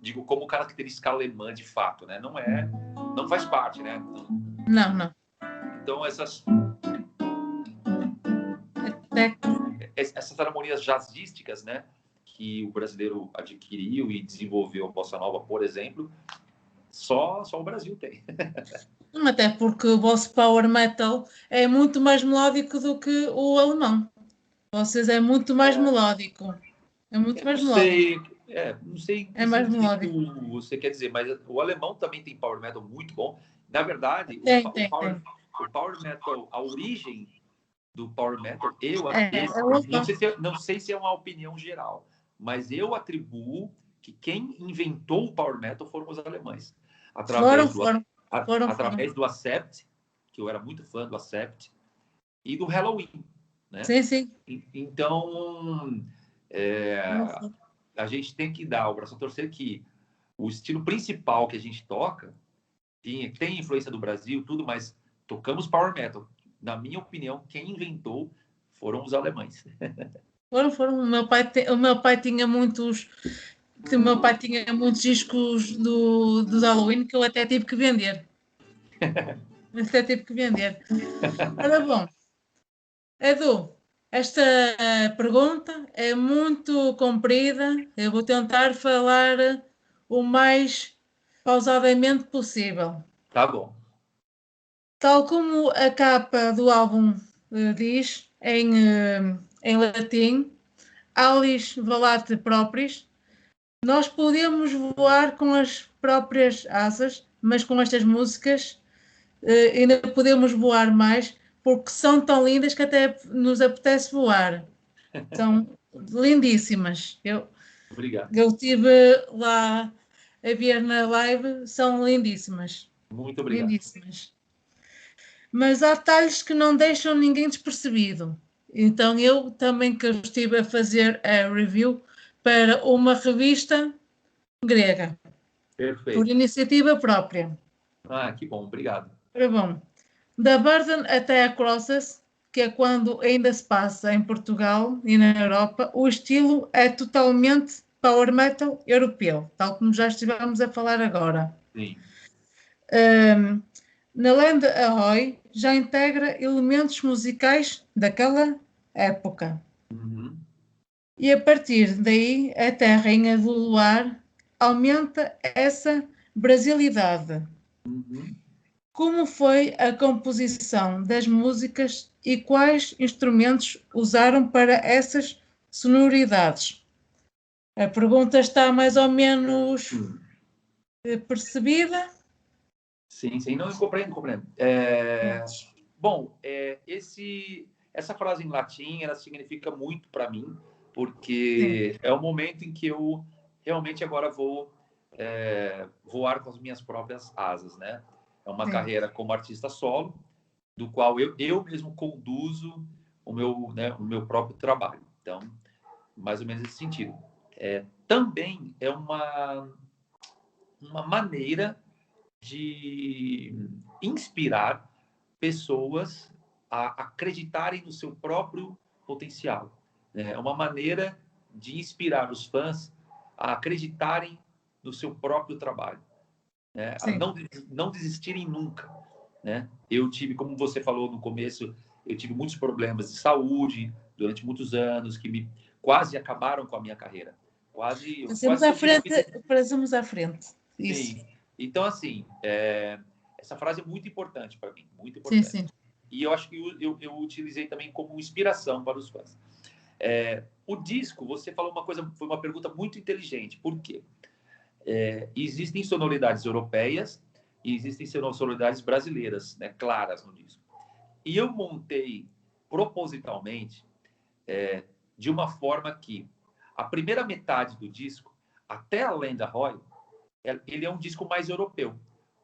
digo como característica alemã de fato, né? Não faz parte, né? Não. Então essas Até... essas harmonias jazzísticas, né? Que o brasileiro adquiriu e desenvolveu a bossa nova, por exemplo, só o Brasil tem. Até porque o vosso power metal é muito mais melódico do que o alemão. Vocês é muito mais melódico. É muito mais melódico. Não sei em É que mais sentido melódico. você quer dizer, mas o alemão também tem power metal muito bom. Na verdade, Tem. o power metal, a origem do power metal, É o alemão. não sei se é uma opinião geral, mas eu atribuo que quem inventou o power metal foram os alemães, através do Accept, que eu era muito fã do Accept, e do Halloween, né? Sim. Então, a gente tem que dar o braço a torcer que o estilo principal que a gente toca tem influência do Brasil, tudo, mas tocamos power metal. Na minha opinião, quem inventou foram os alemães. Foram. O meu pai tinha muitos. O meu pai tinha muitos discos do Halloween que eu até tive que vender. Ora bom, Edu, esta pergunta é muito comprida. Eu vou tentar falar o mais pausadamente possível. Tá bom. Tal como a capa do álbum diz, em latim, Alis volate propris, nós podemos voar com as próprias asas, mas com estas músicas ainda podemos voar mais, porque são tão lindas que até nos apetece voar. São lindíssimas. Obrigado. Eu estive lá a ver na live, são lindíssimas. Muito obrigado. Lindíssimas. Mas há detalhes que não deixam ninguém despercebido. Então eu também que estive a fazer a review para uma revista grega, por Perfeito. iniciativa própria. Ah, que bom, obrigado. Ora bom, da Burden até a Crosses, que é quando ainda se passa em Portugal e na Europa, o estilo é totalmente power metal europeu, tal como já estivemos a falar agora. Sim. Na Land Ahoy já integra elementos musicais daquela época. Uhum. E a partir daí, a Terrinha do Luar aumenta essa brasilidade. Uhum. Como foi a composição das músicas e quais instrumentos usaram para essas sonoridades? A pergunta está mais ou menos percebida? Sim, não, eu compreendo. Bom, essa frase em latim, ela significa muito para mim, porque Sim. é o momento em que eu realmente agora vou voar com as minhas próprias asas, né? É uma carreira como artista solo, do qual eu mesmo conduzo o meu próprio trabalho. Então, mais ou menos nesse sentido. Também é uma maneira de inspirar pessoas a acreditarem no seu próprio potencial. É uma maneira de inspirar os fãs a acreditarem no seu próprio trabalho, né? A não desistirem nunca, né? Eu tive, como você falou no começo, eu tive muitos problemas de saúde durante muitos anos que quase acabaram com a minha carreira. Passamos à frente. Isso. Sim. Então, assim, essa frase é muito importante para mim, muito importante. Sim. E eu acho que eu utilizei também como inspiração para os fãs. O disco, você falou uma coisa, foi uma pergunta muito inteligente. Por quê? Existem sonoridades europeias e existem sonoridades brasileiras, né, claras no disco. E eu montei propositalmente de uma forma que a primeira metade do disco, até a Lenda Roy, ele é um disco mais europeu.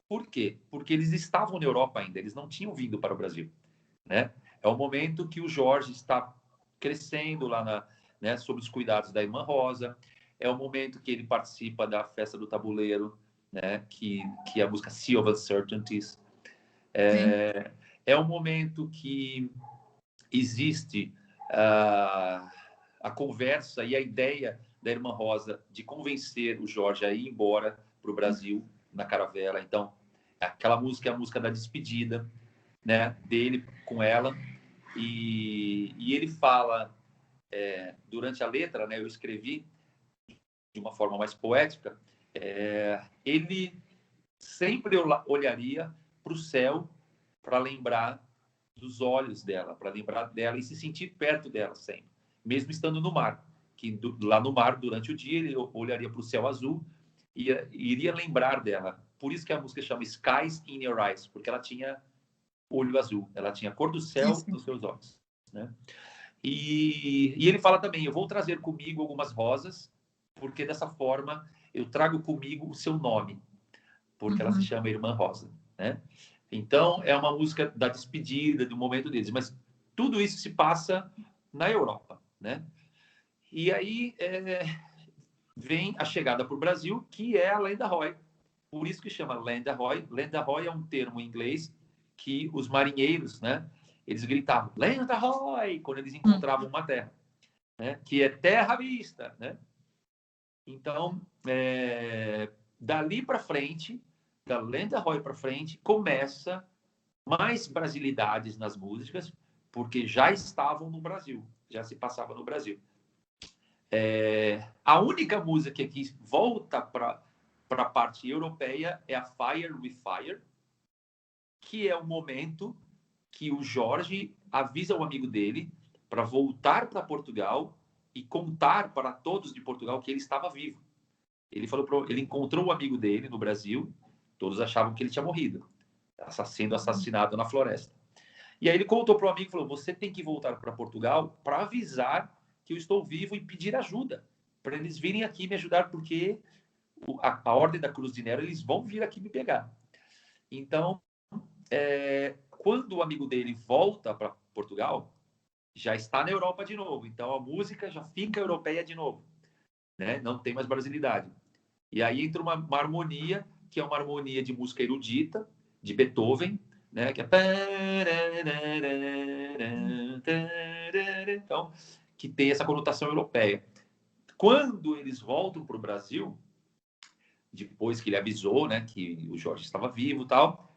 Por quê? Porque eles estavam na Europa ainda, eles não tinham vindo para o Brasil, né? É o momento que o Jorge está crescendo lá sob os cuidados da irmã Rosa. É o momento que ele participa da festa do tabuleiro, né? Que é a música Sea of Uncertainties. É o momento que existe a conversa e a ideia da Irmã Rosa de convencer o Jorge a ir embora para o Brasil na caravela. Então, aquela música é a música da despedida, né, dele com ela. E ele fala, durante a letra, né, eu escrevi de uma forma mais poética, ele sempre olharia para o céu para lembrar dos olhos dela, para lembrar dela e se sentir perto dela sempre, mesmo estando no mar. Que lá no mar, durante o dia, ele olharia para o céu azul e iria lembrar dela. Por isso que a música chama Skies in Your Eyes, porque ela tinha olho azul, ela tinha a cor do céu nos seus olhos, né? E ele fala também, eu vou trazer comigo algumas rosas, porque dessa forma eu trago comigo o seu nome, porque ela se chama Irmã Rosa, né? Então, é uma música da despedida, do momento deles, mas tudo isso se passa na Europa, né? E aí vem a chegada para o Brasil, que é a Lenda Roy. Por isso que chama Lenda Roy. Lenda Roy é um termo em inglês que os marinheiros, né, eles gritavam Lenda Roy quando eles encontravam uma terra, né, que é terra à vista, né? Então, dali para frente, da Lenda Roy para frente, começa mais brasilidades nas músicas, porque já estavam no Brasil, já se passava no Brasil. A única música que volta para a parte europeia é a Fire with Fire, que é o momento que o Jorge avisa o amigo dele para voltar para Portugal e contar para todos de Portugal que ele estava vivo. Ele ele encontrou o amigo dele no Brasil, todos achavam que ele tinha morrido, sendo assassinado na floresta. E aí ele contou para o amigo, falou, você tem que voltar para Portugal para avisar que eu estou vivo e pedir ajuda, para eles virem aqui me ajudar, porque a Ordem da Cruz de Nero, eles vão vir aqui me pegar. Então, quando o amigo dele volta para Portugal, já está na Europa de novo. Então, a música já fica europeia de novo, né? Não tem mais brasilidade. E aí entra uma harmonia, que é uma harmonia de música erudita, de Beethoven, né? Que é... Então, que tem essa conotação europeia. Quando eles voltam para o Brasil, depois que ele avisou, né, que o Jorge estava vivo e tal,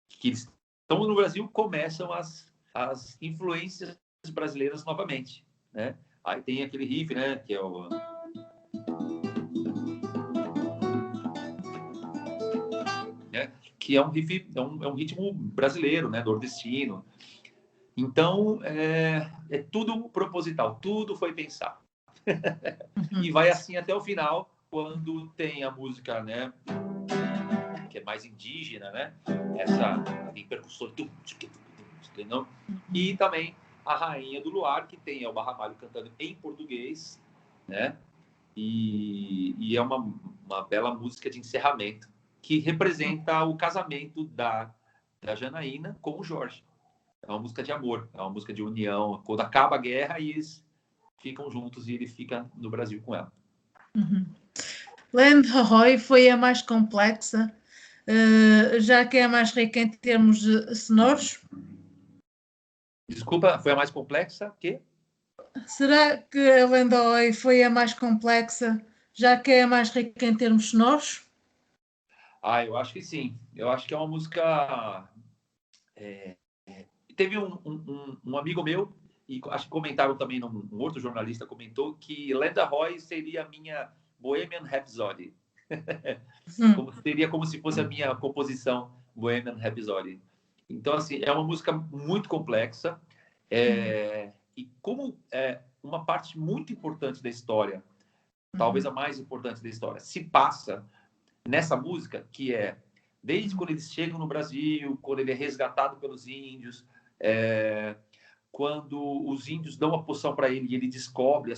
que eles estão no Brasil, começam as influências brasileiras novamente, né? Aí tem aquele riff, né, que é o... que é um riff, é um ritmo brasileiro, né, nordestino. Então, é tudo proposital, tudo foi pensado. E vai assim até o final, quando tem a música, né, que é mais indígena, né, tem percussor, entendeu? E também a Rainha do Luar, que tem Elba Ramalho cantando em português, né, e é uma bela música de encerramento, que representa o casamento da Janaína com o Jorge. É uma música de amor, é uma música de união. Quando acaba a guerra, eles ficam juntos e ele fica no Brasil com ela. Lenda Roy foi a mais complexa, já que é a mais rica em termos sonoros. Desculpa, foi a mais complexa que? Será que a Lenda Roy foi a mais complexa, já que é a mais rica em termos sonoros? Eu acho que sim. Eu acho que é uma música... Teve um amigo meu, e acho que comentaram também, um outro jornalista comentou, que Lenda Roy seria a minha Bohemian Rhapsody. Seria como se fosse a minha composição Bohemian Rhapsody. Então, assim, é uma música muito complexa, e como uma parte muito importante da história, talvez a mais importante da história, se passa nessa música, que é desde quando eles chegam no Brasil, quando ele é resgatado pelos índios, quando os índios dão a poção para ele e ele descobre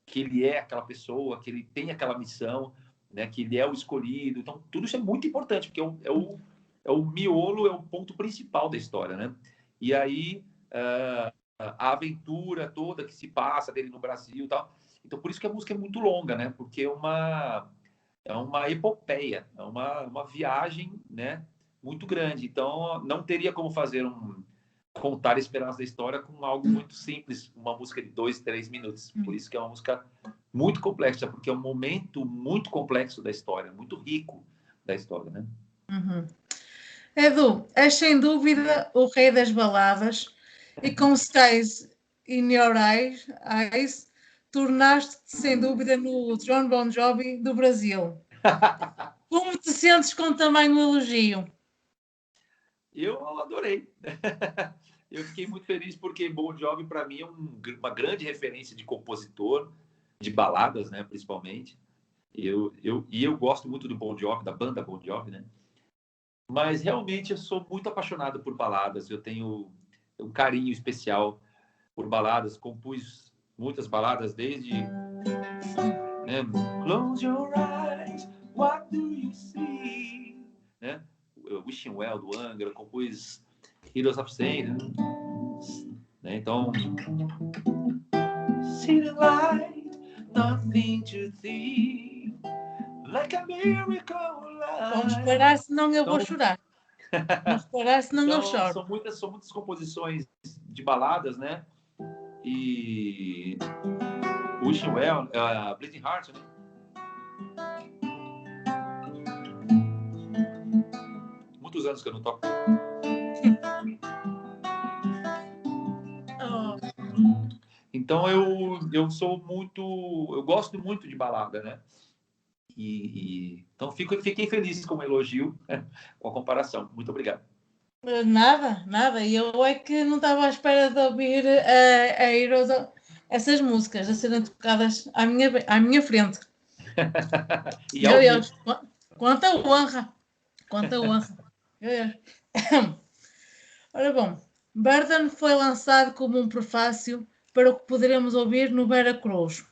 que ele é aquela pessoa, que ele tem aquela missão, né, que ele é o escolhido. Então, tudo isso é muito importante, porque é o miolo, é o ponto principal da história, né? E aí, a aventura toda que se passa dele no Brasil e tal. Então, por isso que a música é muito longa, né? Porque é uma epopeia, é uma viagem, né, muito grande. Então, não teria como fazer contar esse pedaço da história com algo muito simples, uma música de 2, 3 minutos. Por isso que é uma música muito complexa, porque é um momento muito complexo da história, muito rico da história, né? Uhum. Edu, és sem dúvida o rei das baladas e com Skies in Your Eyes tornaste-te sem dúvida no John Bon Jovi do Brasil. Como te sentes com tamanho elogio? Eu adorei. Eu fiquei muito feliz porque Bon Jovi, para mim, é uma grande referência de compositor, de baladas, né, principalmente. E eu gosto muito do Bon Jovi, da banda Bon Jovi, né? Mas realmente eu sou muito apaixonado por baladas. Eu tenho um carinho especial por baladas. Compus muitas baladas desde, né, Close Your Eyes, What Do You See? Né? Wishing Well, do Angra. Compus Heroes of Satan. Né? Então, See the light, nothing to see, like a miracle Vamos light. parar, senão eu vou Então, chorar. Vamos parar, senão eu então choro. são muitas composições de baladas, né? E Wishing Well, Bleeding Heart, né? Muitos anos que eu não toco. Oh. Então eu sou muito, eu gosto muito de balada, né? Então fiquei feliz com o elogio, com a comparação. Muito obrigado. Nada, nada. Eu é que não estava à espera de ouvir a Heroes, essas músicas a serem tocadas à minha frente. E Meu ao vivo. Deus, quanta honra! Quanta honra! Meu Deus. Ora bom, Burden foi lançado como um prefácio para o que poderemos ouvir no Vera Cruz.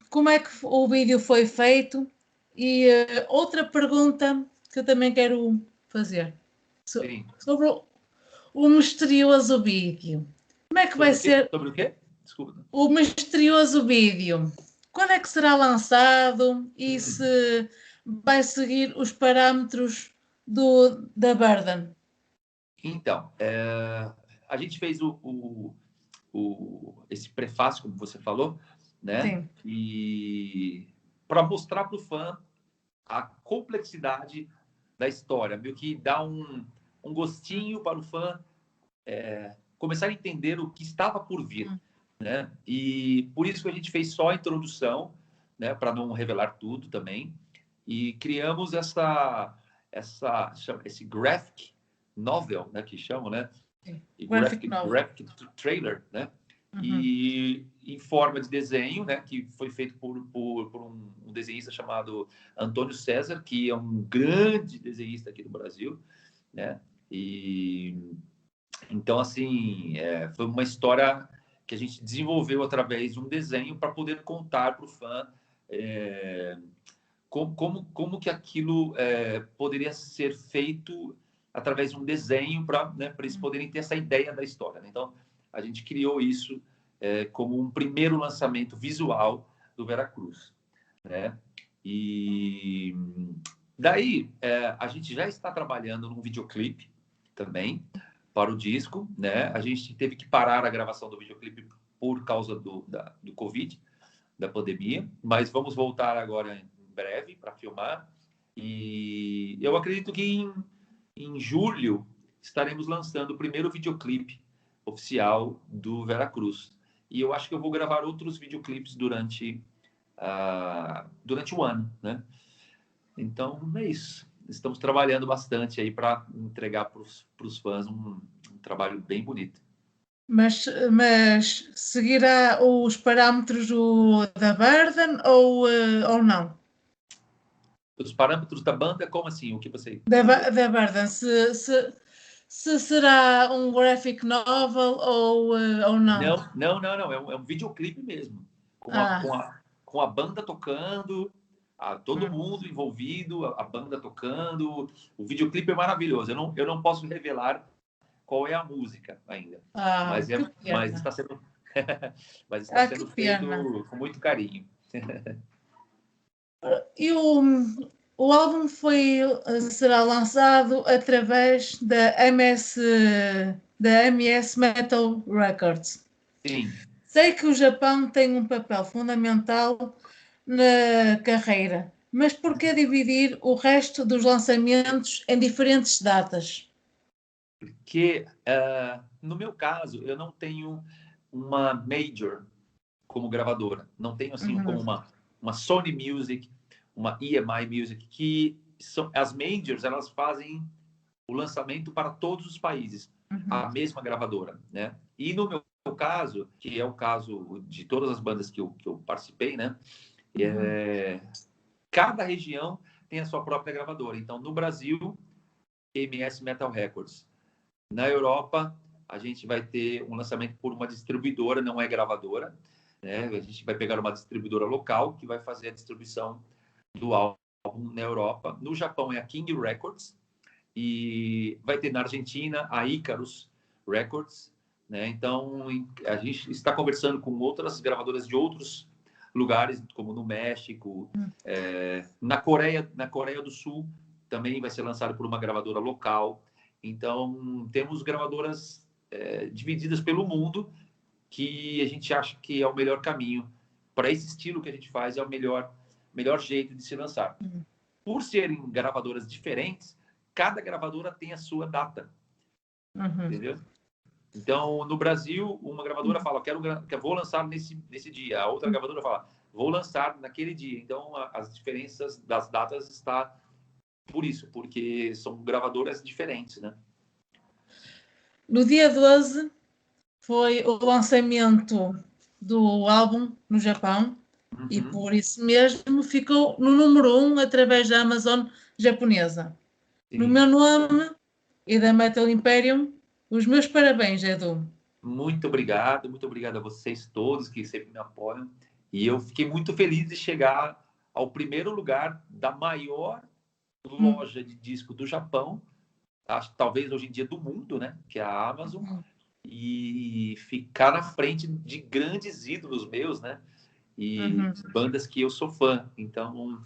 Como é que o vídeo foi feito? E outra pergunta que eu também quero fazer Sim. sobre o misterioso vídeo. Como é que vai ser Sobre o quê? Desculpa. o misterioso vídeo? Quando é que será lançado e se vai seguir os parâmetros da Burden? Então, a gente fez esse prefácio, como você falou, né? Sim. E para mostrar para o fã a complexidade da história, meio que dá um gostinho para o fã começar a entender o que estava por vir, né? E por isso que a gente fez só a introdução, né? Para não revelar tudo também. E criamos esse graphic novel, né? Que chamam, né? E Graphic novel. graphic trailer, né? E em forma de desenho, né? Que foi feito por um desenhista chamado Antônio César, que é um grande desenhista aqui do Brasil, né? E então, assim, foi uma história que a gente desenvolveu através de um desenho para poder contar para o fã como que aquilo poderia ser feito através de um desenho para eles poderem ter essa ideia da história, né? Então, a gente criou isso como um primeiro lançamento visual do Veracruz, né? E daí, a gente já está trabalhando num videoclipe também para o disco, né? A gente teve que parar a gravação do videoclipe por causa do Covid, da pandemia, mas vamos voltar agora em breve para filmar. E eu acredito que em julho estaremos lançando o primeiro videoclipe oficial do Veracruz. E eu acho que eu vou gravar outros videoclipes durante o ano, né? Então, é isso. Estamos trabalhando bastante aí para entregar para os fãs um trabalho bem bonito. Mas seguirá os parâmetros da Burden ou não? Os parâmetros da banda, como assim? O que você... Da Burden, se será um graphic novel ou não? Não. É um videoclipe mesmo. Com a banda tocando, todo mundo envolvido, a banda tocando. O videoclipe é maravilhoso. Eu não posso revelar qual é a música ainda. Mas está sendo, mas está sendo feito com muito carinho. E O álbum será lançado através da MS Metal Records. Sim. Sei que o Japão tem um papel fundamental na carreira, mas por que dividir o resto dos lançamentos em diferentes datas? Porque, no meu caso, eu não tenho uma major como gravadora. Não tenho, assim, como uma Sony Music, uma EMI Music, que são as majors, elas fazem o lançamento para todos os países, a mesma gravadora, né? E no meu caso, que é o caso de todas as bandas que eu participei, né? Cada região tem a sua própria gravadora. Então, no Brasil, MS Metal Records. Na Europa, a gente vai ter um lançamento por uma distribuidora, não é gravadora, né? A gente vai pegar uma distribuidora local que vai fazer a distribuição do álbum na Europa. No Japão é a King Records e vai ter na Argentina a Icarus Records, né? Então a gente está conversando com outras gravadoras de outros lugares, como no México, na Coreia do Sul também vai ser lançado por uma gravadora local. Então temos gravadoras divididas pelo mundo, que a gente acha que é o melhor caminho para esse estilo que a gente faz, é o melhor jeito de se lançar. Por serem gravadoras diferentes, cada gravadora tem a sua data, entendeu? Então, no Brasil, uma gravadora fala, vou lançar nesse dia. A outra gravadora fala, vou lançar naquele dia. Então, as diferenças das datas está por isso, porque são gravadoras diferentes, né? No dia 12 foi o lançamento do álbum no Japão e por isso mesmo ficou no número 1 através da Amazon japonesa. Sim. No meu nome e da Metal Imperium, os meus parabéns, Edu. Muito obrigado a vocês todos que sempre me apoiam. E eu fiquei muito feliz de chegar ao primeiro lugar da maior loja de disco do Japão, acho que talvez hoje em dia do mundo, né? Que é a Amazon, e ficar na frente de grandes ídolos meus, né? E bandas que eu sou fã. Então,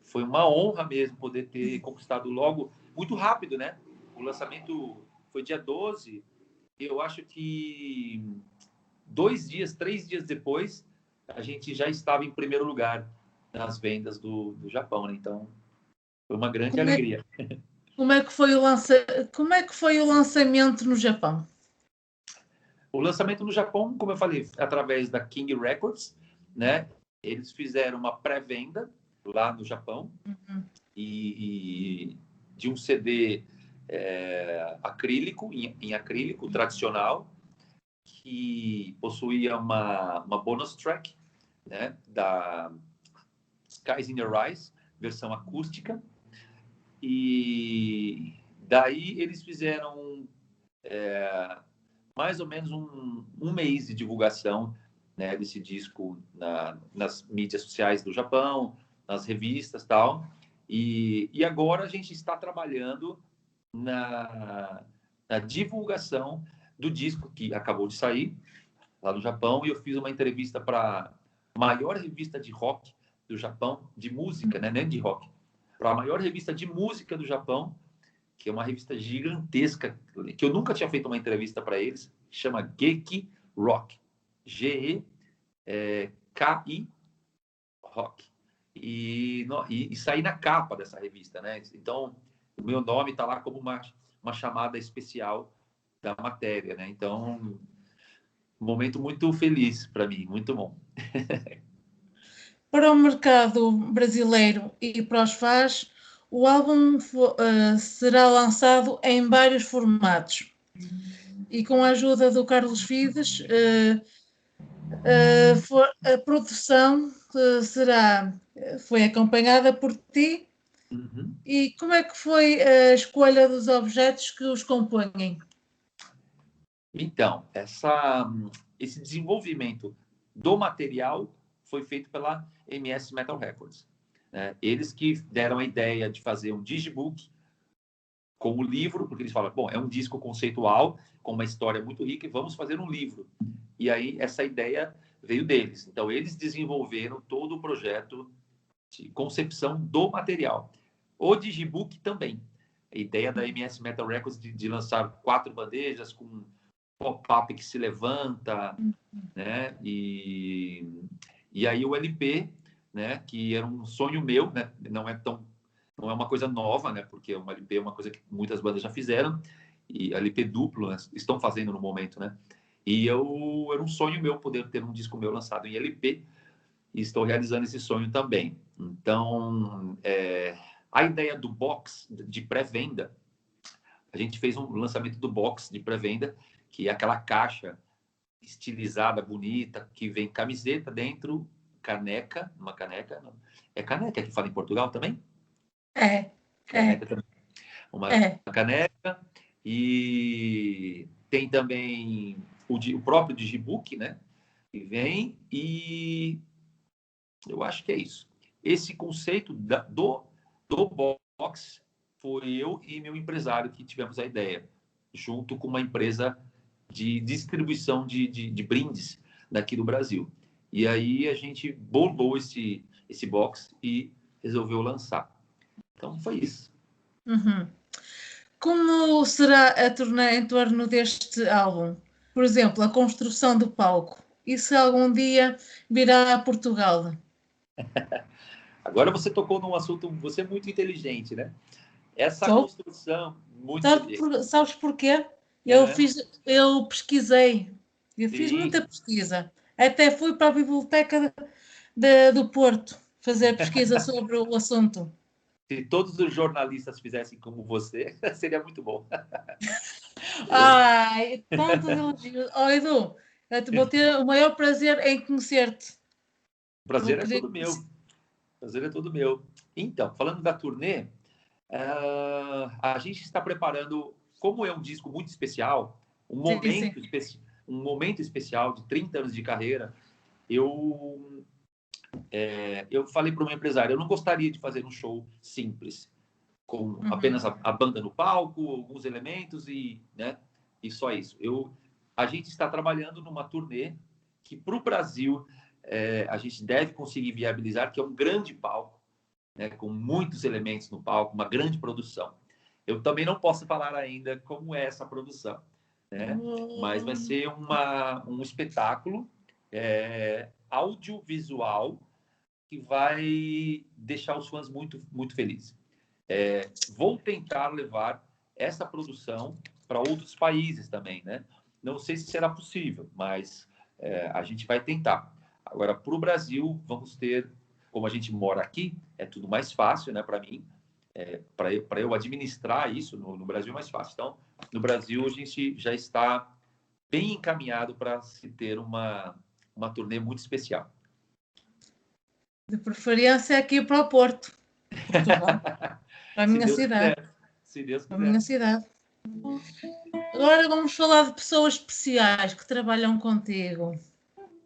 foi uma honra mesmo poder ter conquistado logo, muito rápido, né? O lançamento foi dia 12. Eu acho que 3 dias depois, a gente já estava em primeiro lugar nas vendas do Japão, né? Então, foi uma grande alegria. Como é que foi o lançamento no Japão? O lançamento no Japão, como eu falei, através da King Records, né? Eles fizeram uma pré-venda lá no Japão e de um CD acrílico, em acrílico, tradicional, que possuía uma bonus track, né? Da Skies in Your Eyes, versão acústica. E daí eles fizeram mais ou menos um mês de divulgação, né, desse disco nas mídias sociais do Japão, nas revistas e tal. E agora a gente está trabalhando na divulgação do disco que acabou de sair lá no Japão. E eu fiz uma entrevista para a maior revista de rock do Japão, de música, né, nem de rock, para a maior revista de música do Japão, que é uma revista gigantesca, que eu nunca tinha feito uma entrevista para eles, chama Geki Rock. G-E-K-I Rock. E saí na capa dessa revista, né? Então, o meu nome está lá como uma chamada especial da matéria, né? Então, um momento muito feliz para mim, muito bom. Para o mercado brasileiro e para os fãs, o álbum será lançado em vários formatos. E com a ajuda do Carlos Fides, a produção foi acompanhada por ti. E como é que foi a escolha dos objetos que os compõem? Então, esse desenvolvimento do material foi feito pela MS Metal Records, né? Eles que deram a ideia de fazer um digibook como livro, porque eles falam, bom, é um disco conceitual, com uma história muito rica, e vamos fazer um livro. E aí, essa ideia veio deles. Então, eles desenvolveram todo o projeto de concepção do material. O Digibook também. A ideia da MS Metal Records de lançar 4 bandejas com pop-up que se levanta, né? E aí o LP, né? Que era um sonho meu, né? Não é uma coisa nova, né? Porque o LP é uma coisa que muitas bandas já fizeram e LP duplo, né? Estão fazendo no momento, né? E era um sonho meu poder ter um disco meu lançado em LP e estou realizando esse sonho também. Então, a ideia do box de pré-venda, a gente fez um lançamento do box de pré-venda, que é aquela caixa estilizada, bonita, que vem camiseta dentro, caneca, uma caneca. É caneca que fala em Portugal também? É, Caneca também. Uma é. caneca e tem também o próprio Digibook, né? Que vem e eu acho que é isso. Esse conceito do box foi eu e meu empresário que tivemos a ideia, junto com uma empresa de distribuição de brindes daqui do Brasil. E aí a gente bolou esse box e resolveu lançar. Então foi isso. Uhum. Como será a turnê em torno deste álbum? Por exemplo, a construção do palco. E se algum dia virá a Portugal? Agora você tocou num assunto, você é muito inteligente, né? Essa Sou? construção, muito inteligente. Sabes porquê? É, Eu pesquisei. Eu fiz sim. muita pesquisa. Até fui para a biblioteca do Porto fazer pesquisa sobre o assunto. Se todos os jornalistas fizessem como você, seria muito bom. Ai, tantos elogios. Oh, Edu, eu vou ter o maior prazer em conhecer-te. O prazer Vou é querer todo meu. conhecer. O prazer é todo meu. Então, falando da turnê, a gente está preparando, como é um disco muito especial, Sim, sim. um momento especial de 30 anos de carreira, eu falei para o meu empresário, eu não gostaria de fazer um show simples, com Uhum. apenas a banda no palco, alguns elementos né, e só isso. A gente está trabalhando numa turnê que para o Brasil a gente deve conseguir viabilizar, que é um grande palco, né, com muitos elementos no palco, uma grande produção. Eu também não posso falar ainda como é essa produção, né? Mas vai ser um espetáculo audiovisual que vai deixar os fãs muito, muito felizes. Vou tentar levar essa produção para outros países também, né? Não sei se será possível, mas a gente vai tentar. Agora, para o Brasil, vamos ter, como a gente mora aqui, é tudo mais fácil, né, para mim. Para eu administrar isso no Brasil é mais fácil. Então, no Brasil, a gente já está bem encaminhado para se ter uma turnê muito especial. De preferência aqui para o Porto, Portugal, para a Se minha Deus cidade. quiser. Se Deus Para a minha quiser. cidade. Agora vamos falar de pessoas especiais que trabalham contigo.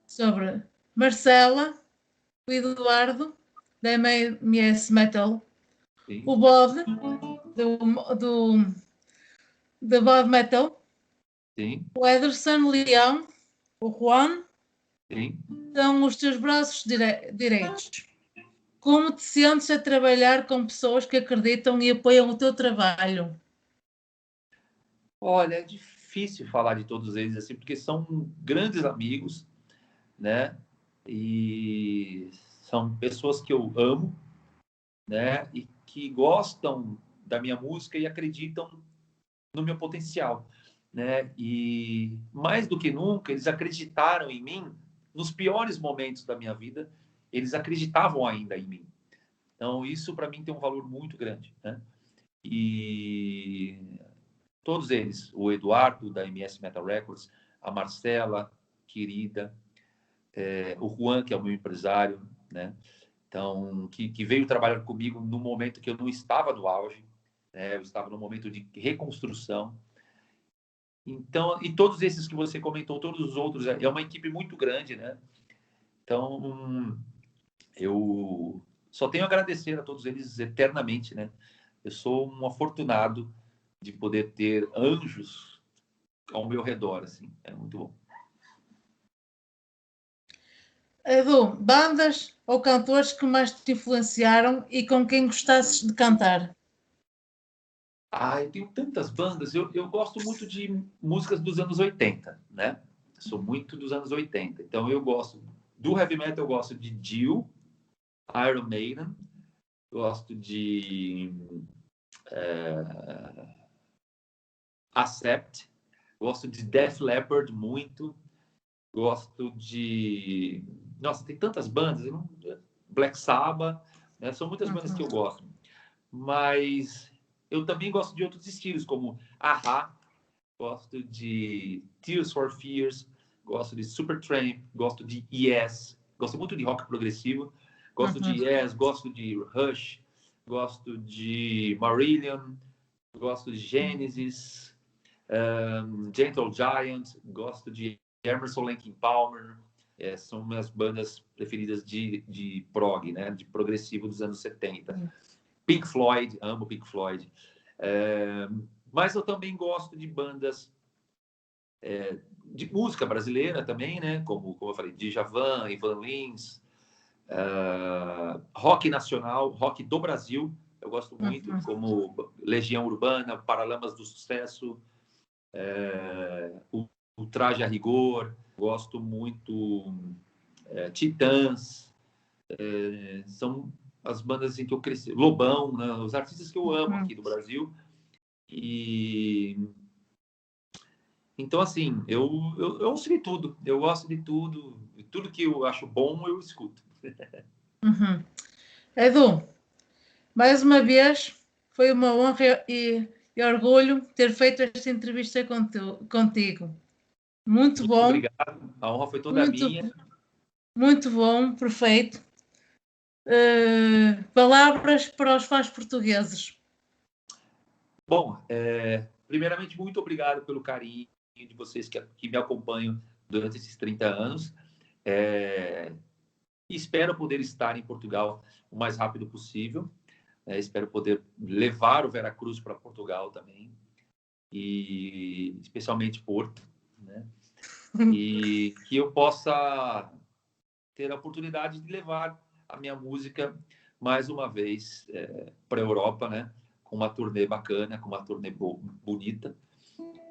Sobre Marcela, o Eduardo, da MS Metal, Sim, o Bod, da Bod Metal, sim, o Ederson Leão, o Juan, sim. são os teus braços direitos. Como te sentes a trabalhar com pessoas que acreditam e apoiam o teu trabalho? Olha, é difícil falar de todos eles assim, porque são grandes amigos, né? E são pessoas que eu amo, né? E que gostam da minha música e acreditam no meu potencial, né? E mais do que nunca, eles acreditaram em mim nos piores momentos da minha vida, eles acreditavam ainda em mim. Então, isso para mim tem um valor muito grande, né? E todos eles, o Eduardo, da MS Metal Records, a Marcela, querida, o Juan, que é o meu empresário, né? Então, que veio trabalhar comigo no momento que eu não estava no auge, né? Eu estava no momento de reconstrução. Então, e todos esses que você comentou, todos os outros, é uma equipe muito grande, né? Então, eu só tenho a agradecer a todos eles eternamente, né? Eu sou um afortunado de poder ter anjos ao meu redor, assim. É muito bom. Edu, bandas ou cantores que mais te influenciaram e com quem gostasses de cantar? Eu tenho tantas bandas. Eu gosto muito de músicas dos anos 80, né? Sou muito dos anos 80. Então, eu gosto do heavy metal, eu gosto de Dio, Iron Maiden, gosto de Accept, gosto de Def Leppard muito, gosto de... Nossa, tem tantas bandas. Black Sabbath, né? São muitas bandas que eu gosto. Mas eu também gosto de outros estilos, como A-ha, gosto de Tears for Fears, gosto de Supertramp, gosto de Yes, gosto muito de rock progressivo, gosto de Yes, gosto de Rush, gosto de Marillion, gosto de Genesis, Gentle Giant, gosto de Emerson Lake and Palmer. São minhas bandas preferidas de prog, né? De progressivo dos anos 70. Pink Floyd, amo Pink Floyd. Mas eu também gosto de bandas de música brasileira também, né? Como eu falei, Djavan, Ivan Lins, rock nacional, rock do Brasil, eu gosto muito, como Legião Urbana, Paralamas do Sucesso, o Traje a Rigor, gosto muito, Titãs, são as bandas assim, que eu cresci, Lobão, né? Os artistas que eu amo aqui do Brasil. E então, assim, eu ouço de tudo, eu gosto de tudo, e tudo que eu acho bom eu escuto. Edu, mais uma vez, foi uma honra e orgulho ter feito esta entrevista contigo. Muito Muito bom, obrigado, a honra foi toda muito, minha. muito bom, perfeito. Palavras para os fãs portugueses. Bom, primeiramente, muito obrigado pelo carinho de vocês que me acompanham durante esses 30 anos. Espero poder estar em Portugal o mais rápido possível. Espero poder levar o Veracruz para Portugal também, e especialmente Porto, né? E que eu possa ter a oportunidade de levar a minha música mais uma vez para a Europa, né? Com uma turnê bacana, com uma turnê bonita.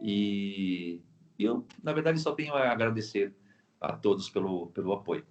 E eu, na verdade, só tenho a agradecer a todos pelo apoio.